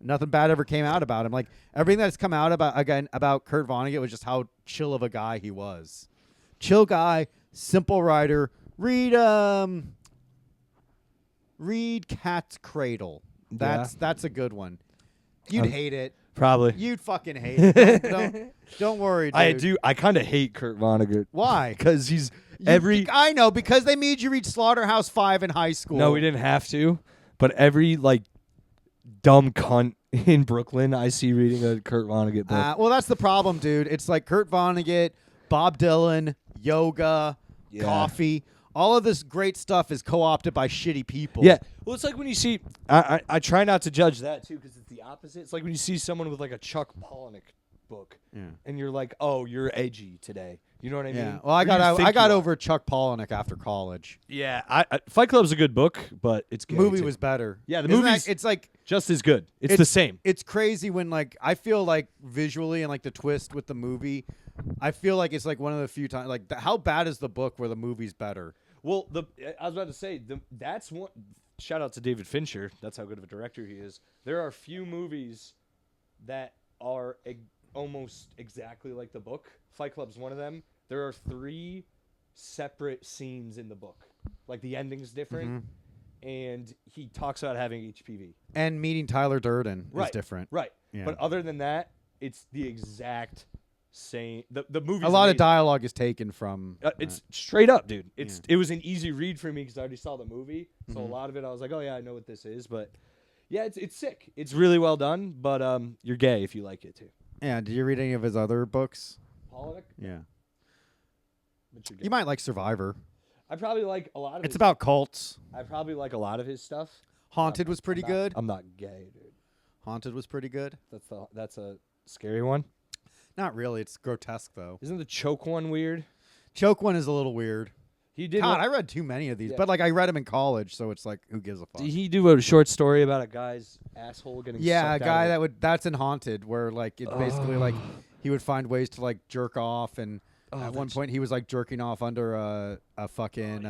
Nothing bad ever came out about him. Like everything that's come out about Kurt Vonnegut was just how chill of a guy he was. Chill guy, simple writer. Read Cat's Cradle. That's a good one. You'd hate it. Probably. You'd fucking hate it. Don't worry, dude. I do. I kind of hate Kurt Vonnegut. Why? Because he's I know, because they made you read Slaughterhouse-5 in high school. No, we didn't have to. But every like dumb cunt in Brooklyn I see reading a Kurt Vonnegut book. Well, that's the problem, dude. It's like Kurt Vonnegut, Bob Dylan, yoga, coffee. All of this great stuff is co-opted by shitty people. Yeah. Well, it's like when you see. I try not to judge that too because it's the opposite. It's like when you see someone with like a Chuck Palahniuk book, and you're like, "Oh, you're edgy today." You know what I mean? Yeah. Well, I got over Chuck Palahniuk after college. Yeah. Fight Club's a good book, but it's gay The movie too. was better. Yeah, the Isn't movie's it's like just as good. It's the same. It's crazy when like I feel like visually and like the twist with the movie, I feel like it's like one of the few times like how bad is the book where the movie's better? Well, I was about to say that's one. Shout out to David Fincher. That's how good of a director he is. There are few movies that are almost exactly like the book. Fight Club's one of them. There are 3 separate scenes in the book. Like the ending's different, and he talks about having HPV. And meeting Tyler Durden is different. Right. Yeah. But other than that, it's the exact same. The movie. A lot of dialogue is taken from. It's straight up, dude. It was an easy read for me because I already saw the movie, so a lot of it I was like, oh yeah, I know what this is. But yeah, it's sick. It's really well done. But you're gay if you like it too. Yeah. Did you read any of his other books? Pollock? Yeah. But you're gay. You might like Survivor. I probably like a lot of. It's about cults. I probably like a lot of his stuff. Haunted was pretty good. I'm not gay, dude. Haunted was pretty good. That's a scary one. Not really. It's grotesque though. Isn't the choke one weird? Choke one is a little weird. He did. God, I read too many of these, but like I read them in college, so it's like, who gives a fuck? Did he do a short story about a guy's asshole getting? Yeah, a sucked guy out of that's in Haunted, where like it's basically like he would find ways to like jerk off, and at one point he was like jerking off under a fucking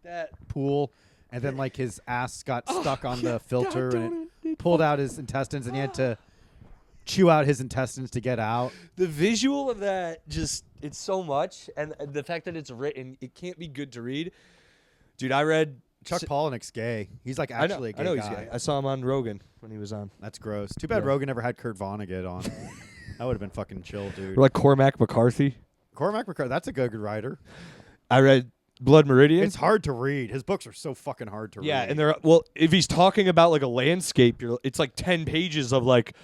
that pool, and then like his ass got stuck on the filter, and it pulled out his intestines, and he had to chew out his intestines to get out. The visual of that it's so much, and the fact that it's written, it can't be good to read. Dude, I read Chuck Palahniuk's gay. He's like actually a gay I know guy. he's gay. I saw him on Rogan when he was on. That's gross. Too bad Rogan never had Kurt Vonnegut on. That would have been fucking chill, dude. Or like Cormac McCarthy. Cormac McCarthy, that's a good writer. I read Blood Meridian. It's hard to read. His books are so fucking hard to read. Yeah, and if he's talking about like a landscape, it's like 10 pages of like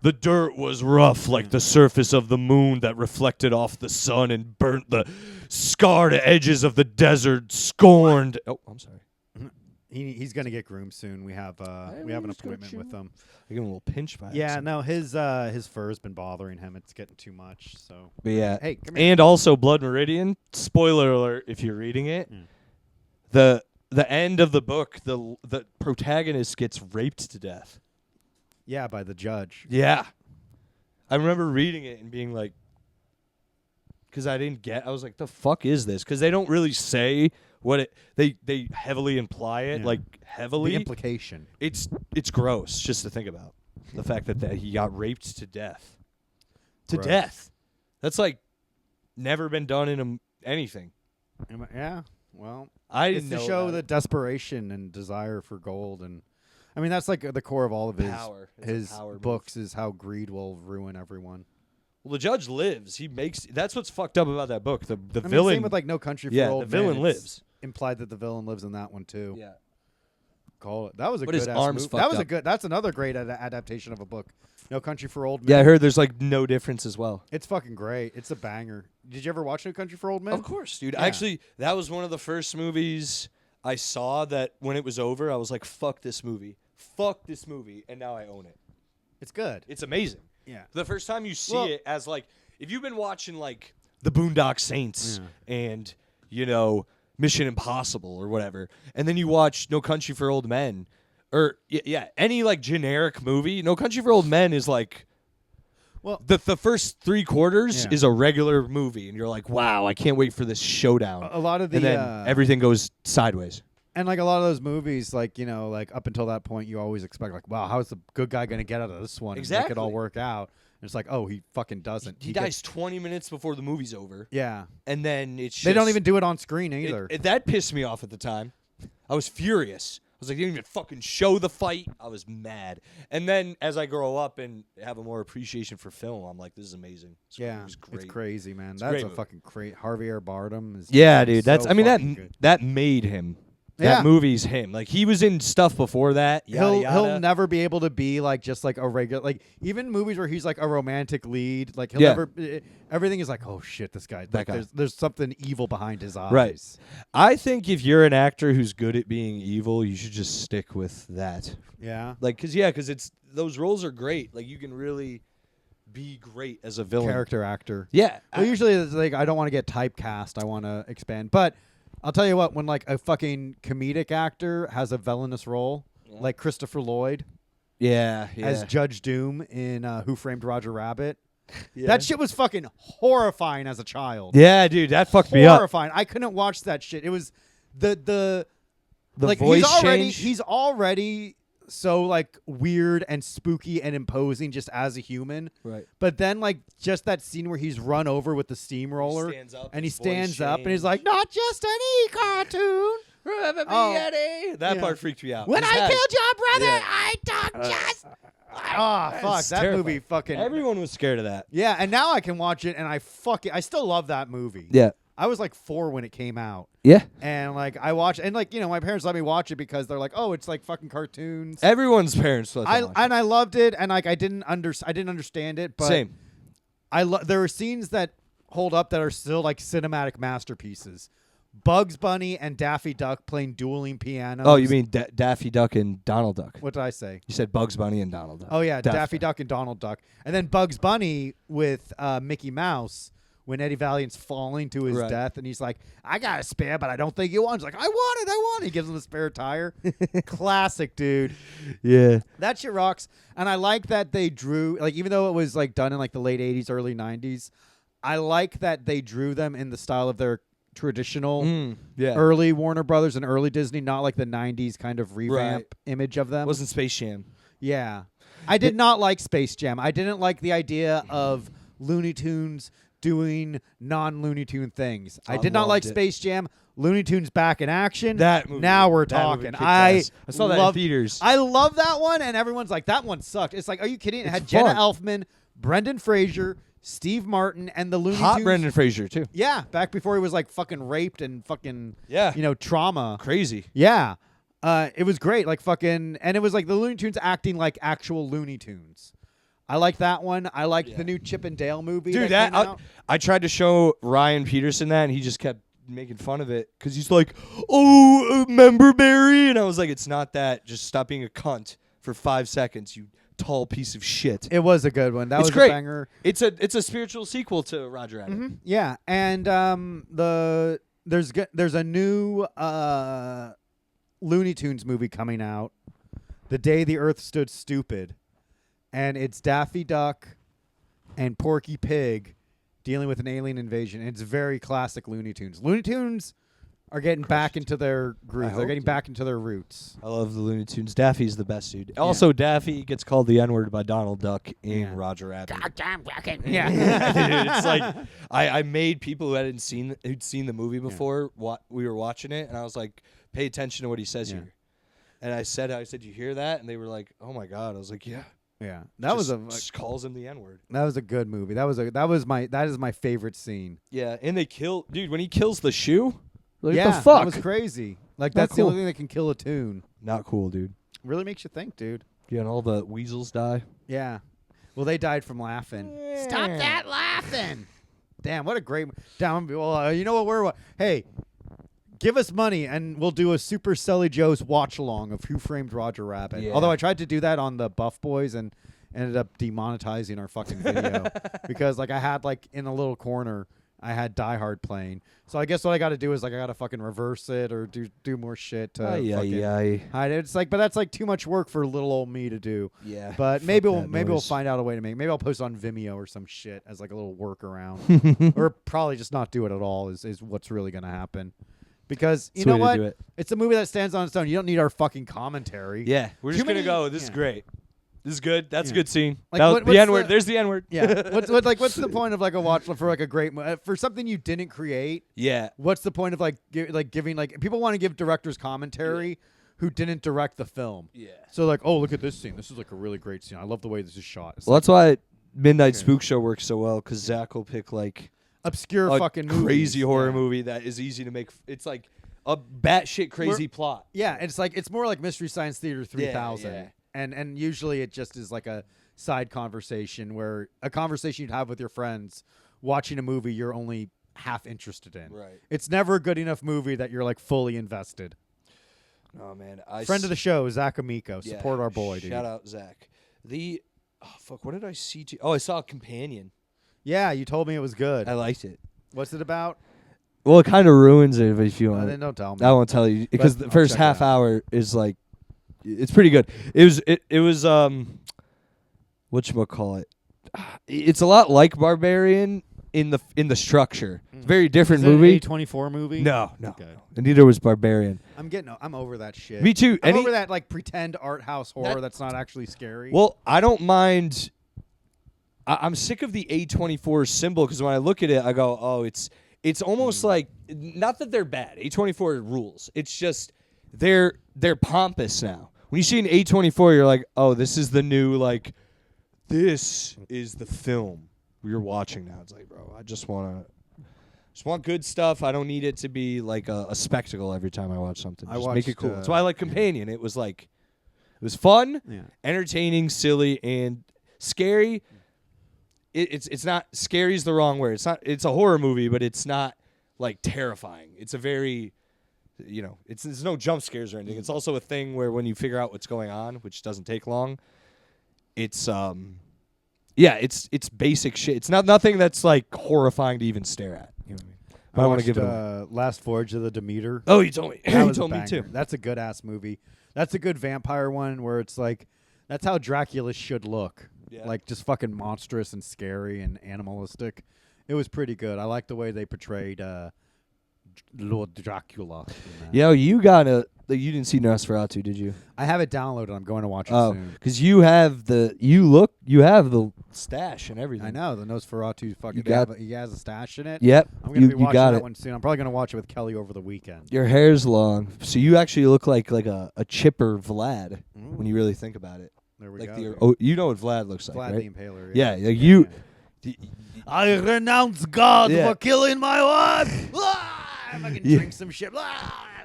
the dirt was rough like the surface of the moon that reflected off the sun and burnt the scarred edges of the desert scorned. Oh, I'm sorry. He's gonna get groomed soon. We have an appointment with him. I give him a little pinch by Yeah, accident. no, his fur's been bothering him. It's getting too much. So But yeah. Hey, come here. And also Blood Meridian, spoiler alert if you're reading it. The end of the book, the protagonist gets raped to death. Yeah, by the judge. Yeah. I remember reading it and being like, because I was like, the fuck is this? Because they don't really say what they heavily imply it, like heavily. The implication. It's gross just to think about. The fact that he got raped to death. To Gross. death. That's like never been done in anything. Yeah, well, I it's didn't to know show about the it. desperation and desire for gold, and I mean that's like the core of all of his Power. It's a his power move. books is how greed will ruin everyone. Well, the judge lives. That's what's fucked up about that book. The I mean, villain. same with like No Country for Yeah, Old the villain Men. lives. It's implied that the villain lives in that one too. yeah. Call it. That was a But good his ass arm's movie. fucked That was a up. good. That's another great adaptation of a book. No Country for Old Men. Yeah, I heard there's like no difference as well. It's fucking great. It's a banger. Did you ever watch No Country for Old Men? Of course, dude. Yeah. Actually, that was one of the first movies I saw that when it was over, I was like, fuck this movie. Fuck this movie. And now I own it. It's good. It's amazing. Yeah. The first time you see Well- it as like, if you've been watching like The Boondock Saints and, Mission Impossible or whatever, and then you watch No Country for Old Men, or any like generic movie, No Country for Old Men is like, Well- the first 3/4 Yeah. is a regular movie, and you're like, wow, I can't wait for this showdown. A lot of the and then everything goes sideways. and like a lot of those movies, like like up until that point, you always expect like, wow, how is the good guy going to get out of this one and make it all Exactly. work out? And it's like, oh, he fucking doesn't. He gets- dies 20 minutes before the movie's over, Yeah. and then it's They don't just- even do it on screen either. that pissed me off at the time. I was furious. was like, they didn't even fucking show the fight. I was mad. And then as I grow up and have a more appreciation for film, I'm like, this is amazing. It was great. it's crazy, man. a That's great a movie. fucking great. Harvey R. Bardem is. Yeah, so dude. That's I mean fucking good. that made him. Yeah. That movie's him. Like he was in stuff before that. Yada, He'll yada. never be able to be like just like a regular like even movies where he's like a romantic lead like he'll Yeah. never everything is like oh shit this guy That like guy. there's something evil behind his eyes. Right. I think if you're an actor who's good at being evil, you should just stick with that. Yeah. Like, cause it's those roles are great. Like you can really be great as a villain. Character actor. Yeah. Well, usually it's like I don't want to get typecast. I want to expand. But I'll tell you what, when like a fucking comedic actor has a villainous role, like Christopher Lloyd yeah. as Judge Doom in Who Framed Roger Rabbit, Yeah. that shit was fucking horrifying as a child. Yeah, dude, that fucked me up. Horrifying. I couldn't watch that shit. It was the like voice he's change. already so like weird and spooky and imposing just as a human. Right. But then like just that scene where he's run over with the steamroller stands up, and he his voice stands up and he's changed. like, not just any cartoon. That Yeah. part freaked me out. When His I head. killed your brother, Yeah. I don't just. Ah, fuck It's that terrifying. movie. Fucking Everyone was scared of that. yeah. And now I can watch it, and I still love that movie. Yeah. I was like 4 when it came out, Yeah. and like I watched, and like my parents let me watch it because they're like, oh, it's like fucking cartoons. Everyone's parents let them I watch and I loved it, and like I didn't understand it, it. but Same. there were scenes that hold up that are still like cinematic masterpieces. Bugs Bunny and Daffy Duck playing dueling pianos. Oh, you mean Daffy Duck and Donald Duck? What did I say? You said Bugs Bunny and Donald Duck. Oh yeah, Daffy Duck and Donald Duck, and then Bugs Bunny with Mickey Mouse when Eddie Valiant's falling to his Right. death, and he's like, "I got a spare, but I don't think you want." He's like, "I want it." He gives him the spare tire. Classic, dude. Yeah. That shit rocks. And I like that they drew like even though it was like done in like the late '80s, early '90s. I like that they drew them in the style of their traditional Yeah. early Warner Brothers and early Disney, not like the '90s kind of revamp Right. image of them. Wasn't Space Jam. Yeah. I did not like Space Jam. I didn't like the idea of Looney Tunes doing non-Looney Tune things. I did not like loved it. Space Jam. Looney Tunes back in action. That movie. Now we're that movie talking. kicked I ass. I saw that in love- theaters. I love that one, and everyone's like, that one sucked. It's like, are you kidding? It It's had Jenna fun. Elfman, Brendan Fraser, Steve Martin, and the Looney Hot Tunes. Brendan Fraser too. Yeah, back before he was like fucking raped and fucking Yeah. trauma. Crazy. Yeah. It was great. Like fucking, and it was like the Looney Tunes acting like actual Looney Tunes. I like that one. I liked the new Chip and Dale movie. Dude, that that came out. I tried to show Ryan Peterson that, and he just kept making fun of it because he's like, "Oh, member Barry," and I was like, "It's not that. Just stop being a cunt for 5 seconds, you tall piece of shit." It was a good one. That It's was great. a banger. It's a spiritual sequel to Roger Rabbit. Yeah, and there's a new Looney Tunes movie coming out, The Day the Earth Stood Stupid, and it's Daffy Duck and Porky Pig dealing with an alien invasion. And it's very classic Looney Tunes. Looney Tunes are getting back into their groove. They're hope, getting dude. back into their roots. I love the Looney Tunes. Daffy's the best dude. Also, Daffy gets called the N-word by Donald Duck in Yeah. Roger Rabbit. Yeah. Dude, it's like I made people who'd seen the movie before. We were watching it, and I was like, "Pay attention to what he says here." And I said, "You hear that?" And they were like, "Oh my god!" I was like, "Yeah." Yeah. That was just calls him the N-word. that was a good movie. That is my favorite scene. Yeah, and they kill dude when he kills the shoe. Like, yeah, what the fuck? that was crazy. Like Not that's the cool. only thing that can kill a tune. Not cool, dude. Really makes you think, dude. Yeah, and all the weasels die. Yeah. Well, they died from laughing. Stop that laughing. Damn, what a great. Damn. Well, you know what? Hey, give us money and we'll do a Super Selli Joe's watch along of Who Framed Roger Rabbit. Yeah. Although I tried to do that on the Buff Boys and ended up demonetizing our fucking video because like I had like in a little corner I had Die Hard playing. So I guess what I got to do is like I got to fucking reverse it or do more shit to fucking hide it. It's like, but that's like too much work for little old me to do. Yeah. But fuck maybe that we'll noise. find out a way to make. Maybe I'll post on Vimeo or some shit as like a little workaround, or probably just not do it at all. Is what's really gonna happen. Because you It's the know way to do what? it. It's a movie that stands on its own. You don't need our fucking commentary. Yeah, we're just Too many- gonna go. This is yeah. great. This is good. That's Yeah. a good scene. Like, That was what- the what's N-word. the- There's the N-word. Yeah. What's the point of like a watch for like a great for something you didn't create? Yeah. What's the point of like giving like people want to give directors commentary who didn't direct the film. Yeah. So like, oh, look at this scene. This is like a really great scene. I love the way this is shot. It's Well, like that's why Midnight Okay. Spook Show works so well because Zach will pick like obscure a fucking crazy movies. horror Yeah. movie that is easy to make. It's like a batshit crazy plot. Yeah, it's like it's more like Mystery Science Theater 3000, yeah. and usually it just is like a side conversation where a conversation you'd have with your friends watching a movie you're only half interested in. Right. It's never a good enough movie that you're like fully invested. Oh man, Friend of the show, Zach Amico. yeah, Support our boy, dude. Shout out Zach. What did I see? I saw Companion. Yeah, you told me it was good. I liked it. What's it about? Well, it kind of ruins it if you want. Then don't tell me. I won't tell you because But the I'll first check it half out. hour is like, it's pretty good. It was whatchamacallit? It's a lot like Barbarian in the structure. It's a very different Is it movie. an A24 movie? No. Okay. And neither was Barbarian. I'm over that shit. Me too. I'm over that like pretend art house horror That- that's not actually scary. Well, I don't mind. I'm sick of the A24 symbol because when I look at it, I go, oh, it's almost like, not that they're bad. A24 rules. It's just they're pompous now. When you see an A24, you're like, oh, this is the new, like, this is the film you're watching now. It's like, bro, I just want good stuff. I don't need it to be like a spectacle every time I watch something. I Just make it watched, cool. That's why I like Companion. It was like, it was fun, Yeah. entertaining, silly, and scary. It's not, scary is the wrong word. It's a horror movie, but it's not like terrifying. It's a very, there's no jump scares or anything. It's also a thing where when you figure out what's going on, which doesn't take long, it's it's basic shit. It's nothing that's like horrifying to even stare at. You know what I mean? I want to watched give it Last Voyage of the Demeter. Oh, you told me. That You was a told me banger. too. That's a good ass movie. That's a good vampire one where it's like that's how Dracula should look. Yeah. Like just fucking monstrous and scary and animalistic. It was pretty good. I like the way they portrayed Lord Dracula. in that. Yo, you didn't see Nosferatu, did you? I have it downloaded. I'm going to watch it Oh, soon. because you have the stash and everything. I know the Nosferatu fucking. You got- he has a stash in it. Yep. I'm gonna be you watching got that it. one soon. I'm probably gonna watch it with Kelly over the weekend. Your hair's long, so you actually look like a chipper Vlad when you really think about it. There we Like go. you know what Vlad looks like, Vlad right? the Impaler. Yeah, you. I renounce God Yeah. for killing my wife. I'm gonna Yeah. drink some shit.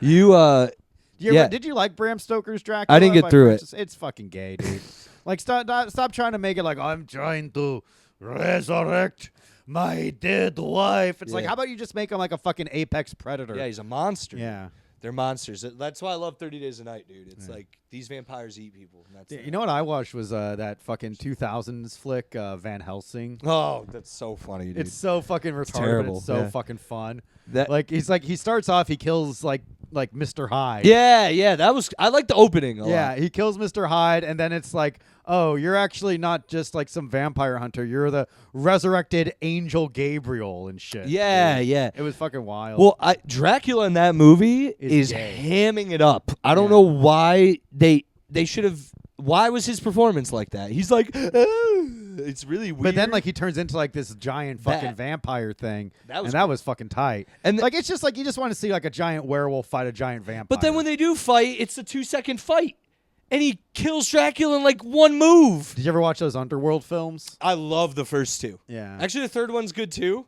Yeah. Did you like Bram Stoker's Dracula? I didn't get by through Francis? It's fucking gay, dude. Like stop trying to make it like I'm trying to resurrect my dead wife. It's like Yeah. how about you just make him like a fucking apex predator? Yeah, he's a monster. Yeah. They're monsters. That's why I love 30 Days a Night, dude. It's like these vampires eat people. And that's Yeah, you know what I watched was that fucking 2000s flick Van Helsing. Oh, that's so funny, dude. It's so fucking retarded. But terrible, it's so yeah. fucking fun. That- he starts off, he kills like Mr. Hyde. yeah. I like the opening a Yeah, lot. he kills Mr. Hyde, and then it's like, oh, you're actually not just like some vampire hunter. You're the resurrected angel Gabriel and shit. Yeah, dude. yeah. It was fucking wild. Well, Dracula in that movie is gay. hamming it up. I don't Yeah. know why they should have. Why was his performance like that? He's like, it's really weird. but then like he turns into like this giant fucking That- vampire thing, that was and that cool. was fucking tight. And like it's just like you just want to see like a giant werewolf fight a giant vampire. But then when they do fight, it's a 2-second fight, and he kills Dracula in like one move. did you ever watch those Underworld films? I love the first two. Yeah. Actually, the third one's good too,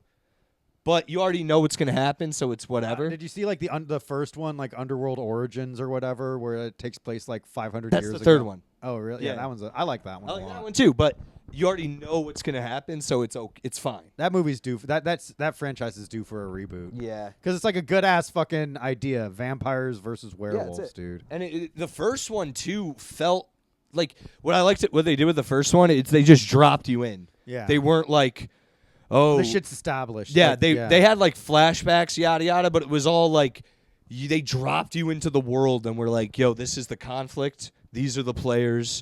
but you already know what's gonna happen, so it's whatever. Did you see like the first one, like Underworld Origins or whatever, where it takes place like 500 That's years the ago? third one. Oh, really? Yeah, Yeah. that one's. I like that one. I a like lot. that one too, but you already know what's gonna happen, so it's fine. That movie's due. That franchise is due for a reboot. Yeah. Because it's like a good ass fucking idea. Vampires versus werewolves, it. dude. And the first one too felt like what they did with the first one. It's they just dropped you in. Yeah. They weren't like, oh, The shit's established. yeah. Like, They had like flashbacks, yada yada, but it was all like they dropped you into the world and were like, yo, this is the conflict. These are the players.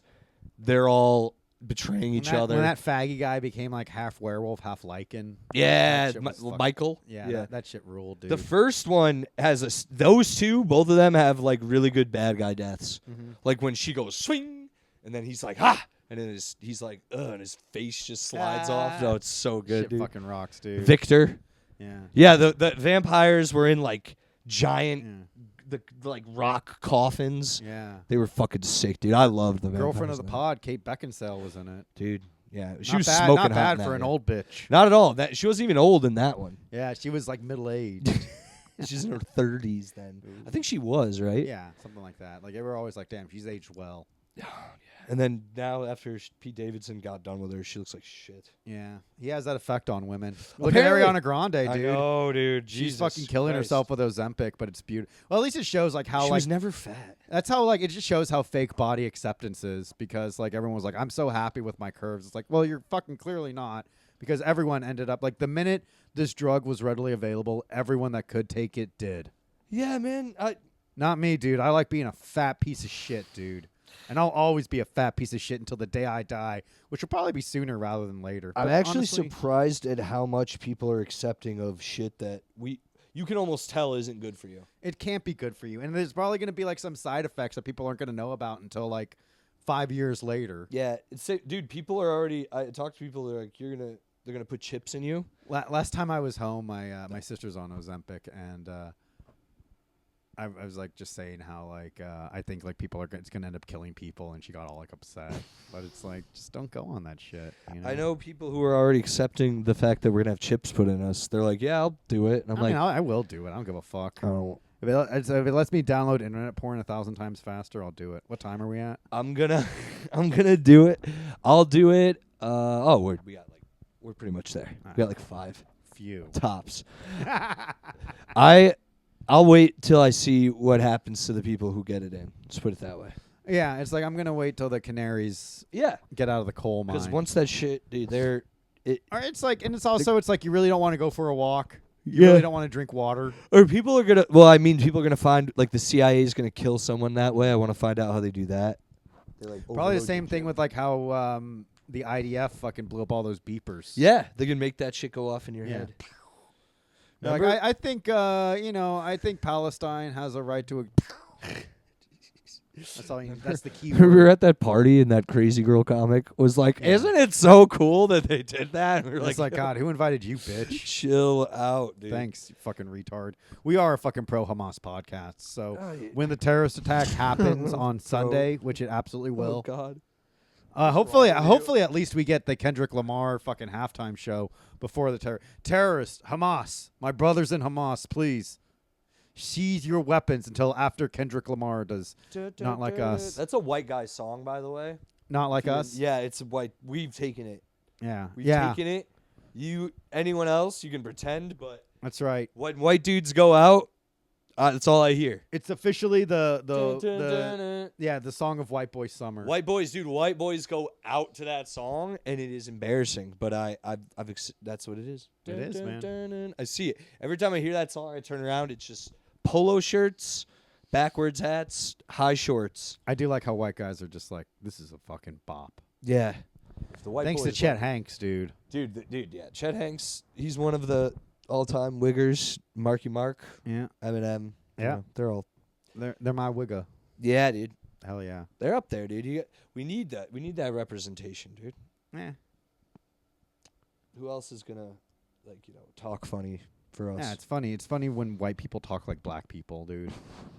They're all betraying each other. When that faggy guy became like half werewolf, half lichen. yeah, that shit was fucking- Michael. Yeah, that shit ruled, dude. The first one has those two, both of them have like really good bad guy deaths. Mm-hmm. Like when she goes swing, and then he's like ha, and then he's like ugh, and his face just slides off. No, it's so good, shit dude. fucking rocks, dude. Victor. Yeah. Yeah, the vampires were in like giant the like rock coffins. Yeah. They were fucking sick, dude. I loved the Girlfriend of vampires the in that. pod, Kate Beckinsale, was in it. Dude. Yeah, she Not was bad, smoking not hot bad in for that, an yeah. old bitch. Not at all. That she wasn't even old in that one. Yeah, she was like middle aged. She's in her 30s then. I think she was, right? Yeah, something like that. Like they were always like, damn, she's aged well. And then now after Pete Davidson got done with her, she looks like shit. Yeah, he has that effect on women. Look at Ariana Grande, dude. I know, dude. She's Jesus fucking killing Christ. herself with Ozempic, but it's beautiful. Well, at least it shows like how She like was never fat. that's how like it just shows how fake body acceptance is because like everyone was like, I'm so happy with my curves. It's like, well, you're fucking clearly not because everyone ended up like the minute this drug was readily available, everyone that could take it did. Yeah, man. Not me, dude. I like being a fat piece of shit, dude. And I'll always be a fat piece of shit until the day I die, which will probably be sooner rather than later. I'm But actually honestly, surprised at how much people are accepting of shit that you can almost tell isn't good for you. it can't be good for you. And there's probably going to be like some side effects that people aren't going to know about until like 5 years later. Yeah, dude. People are already. I talk to people. They're like, they're gonna put chips in you. Last time I was home, my sister's on Ozempic, and I was like just saying how like I think like it's gonna end up killing people, and she got all like upset. But it's like just don't go on that shit. You know? I know people who are already accepting the fact that we're gonna have chips put in us. They're like, yeah, I'll do it. And I'm I like, mean, I will do it. I don't give a fuck. oh, If it lets me download internet porn 1,000 times faster, I'll do it. What time are we at? I'm gonna do it. I'll do it. We're pretty much there. We got like 5 Few. tops. I'll wait till I see what happens to the people who get it in. Let's put it that way. Yeah, it's like I'm gonna wait till the canaries Yeah, get out of the coal mine. because once that shit, dude, Or it's like, and it's also it's like you really don't want to go for a walk. You Yeah. really don't want to drink water. or people are gonna. Well, I mean, people are gonna find like the CIA is gonna kill someone that way. I want to find out how they do that. They, like, Probably the overload same your thing shit. with like how the IDF fucking blew up all those beepers. Yeah, they can make that shit go off in your Yeah. head. Like, Remember? I think I think Palestine has a right to a. That's all. That's the key. We were word. at that party and that crazy girl comic was like, Yeah. "Isn't it so cool that they did that?" And we were It's like, God, who invited you, bitch? chill out, dude. Thanks, you fucking retard. We are a fucking pro Hamas podcast. So Oh, yeah. when the terrorist attack happens on Sunday, which it absolutely Oh will, God. hopefully wrong with you? at least we get the Kendrick Lamar fucking halftime show before the terrorist Hamas. My brothers in Hamas, please sheathe your weapons until after Kendrick Lamar does. Not like us. That's a white guy song, by the way. Not like us. Yeah, it's white. We've taken it. Yeah. We've Yeah. taken it. Anyone else, you can pretend, but That's right. when white dudes go out, that's all I hear. It's officially the Dun, dun, dun, dun. yeah, the song of White Boy Summer. White boys, dude. White boys go out to that song, and it is embarrassing. But that's what it is. It is, man. I see it every time I hear that song. I turn around. It's just polo shirts, backwards hats, high shorts. I do like how white guys are just like, this is a fucking bop. Yeah. The white Thanks to boys Chet Hanks, dude. Dude, yeah. Chet Hanks, he's one of the all-time wiggers. Marky Mark, Yeah. Eminem. you Yeah. know, they're all. They're my wigga. Yeah, dude. Hell yeah. They're up there, dude. We need that. We need that representation, dude. Yeah. Who else is gonna, talk funny for us? Yeah, it's funny. It's funny when white people talk like black people, dude.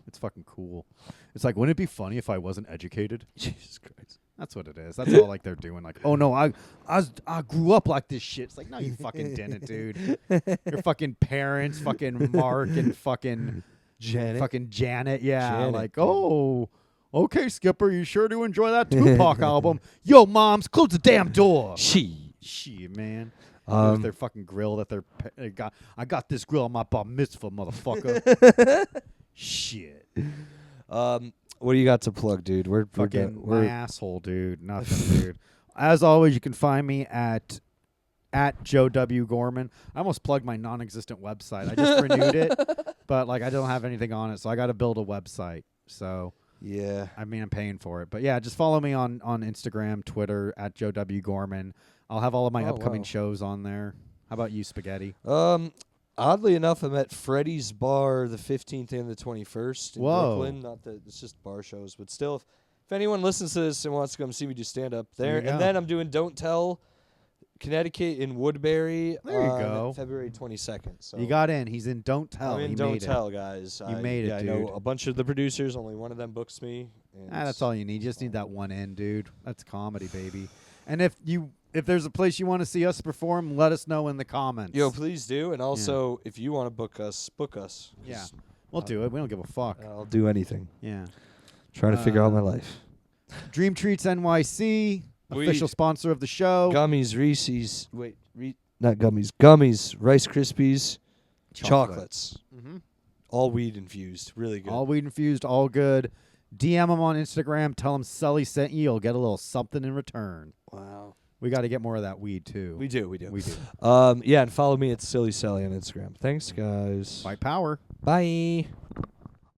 It's fucking cool. It's like, wouldn't it be funny if I wasn't educated? Jesus Christ. That's what it is. That's all like they're doing. Like, oh no, I grew up like this shit. It's like, no, you fucking didn't, dude. Your fucking parents, fucking Mark and fucking Janet. Yeah, Janet, like, dude. oh, okay, Skipper, you sure do enjoy that Tupac album. Yo, moms, close the damn door. Shit, man. There's their fucking grill that they got. I got this grill on my bar mitzvah, motherfucker. Shit. What do you got to plug, dude? We're Fucking we're my asshole, dude. Nothing, dude. As always, you can find me at Joe W. Gorman. I almost plugged my non-existent website. I just renewed it, but like I don't have anything on it, so I got to build a website. So yeah. I mean, I'm paying for it, but yeah, just follow me on Instagram, Twitter at Joe W. Gorman. I'll have all of my upcoming wow. shows on there. How about you, Spaghetti? Oddly enough, I'm at Freddy's Bar the 15th and the 21st in Whoa. Brooklyn. Not that it's just bar shows, but still, if anyone listens to this and wants to come see me do stand up There there, you go. and then I'm doing Don't Tell Connecticut in Woodbury. There you on go. February 22nd. So You got in. He's in Don't Tell. I'm in He Don't made Tell, guys. You made it, I know dude. a bunch of the producers. Only one of them books me. That's all you need. You just need that one end, dude. That's comedy, baby. And if there's a place you want to see us perform, let us know in the comments. Yo, please do. And also, if you want to book us, 'cause Yeah. We'll do it. We don't give a fuck. I'll do anything. Yeah. Trying to figure out my life. Dream Treats NYC, Weed. official sponsor of the show. Gummies, Reese's. Wait, not gummies. Gummies, Rice Krispies, chocolates. Mm-hmm. All weed infused. Really good. All weed infused, all good. DM them on Instagram. Tell them Selli sent you. You'll get a little something in return. Wow. We got to get more of that weed, too. We do. We do. Yeah, and follow me at Selli on Instagram. Thanks, guys. White power. Bye.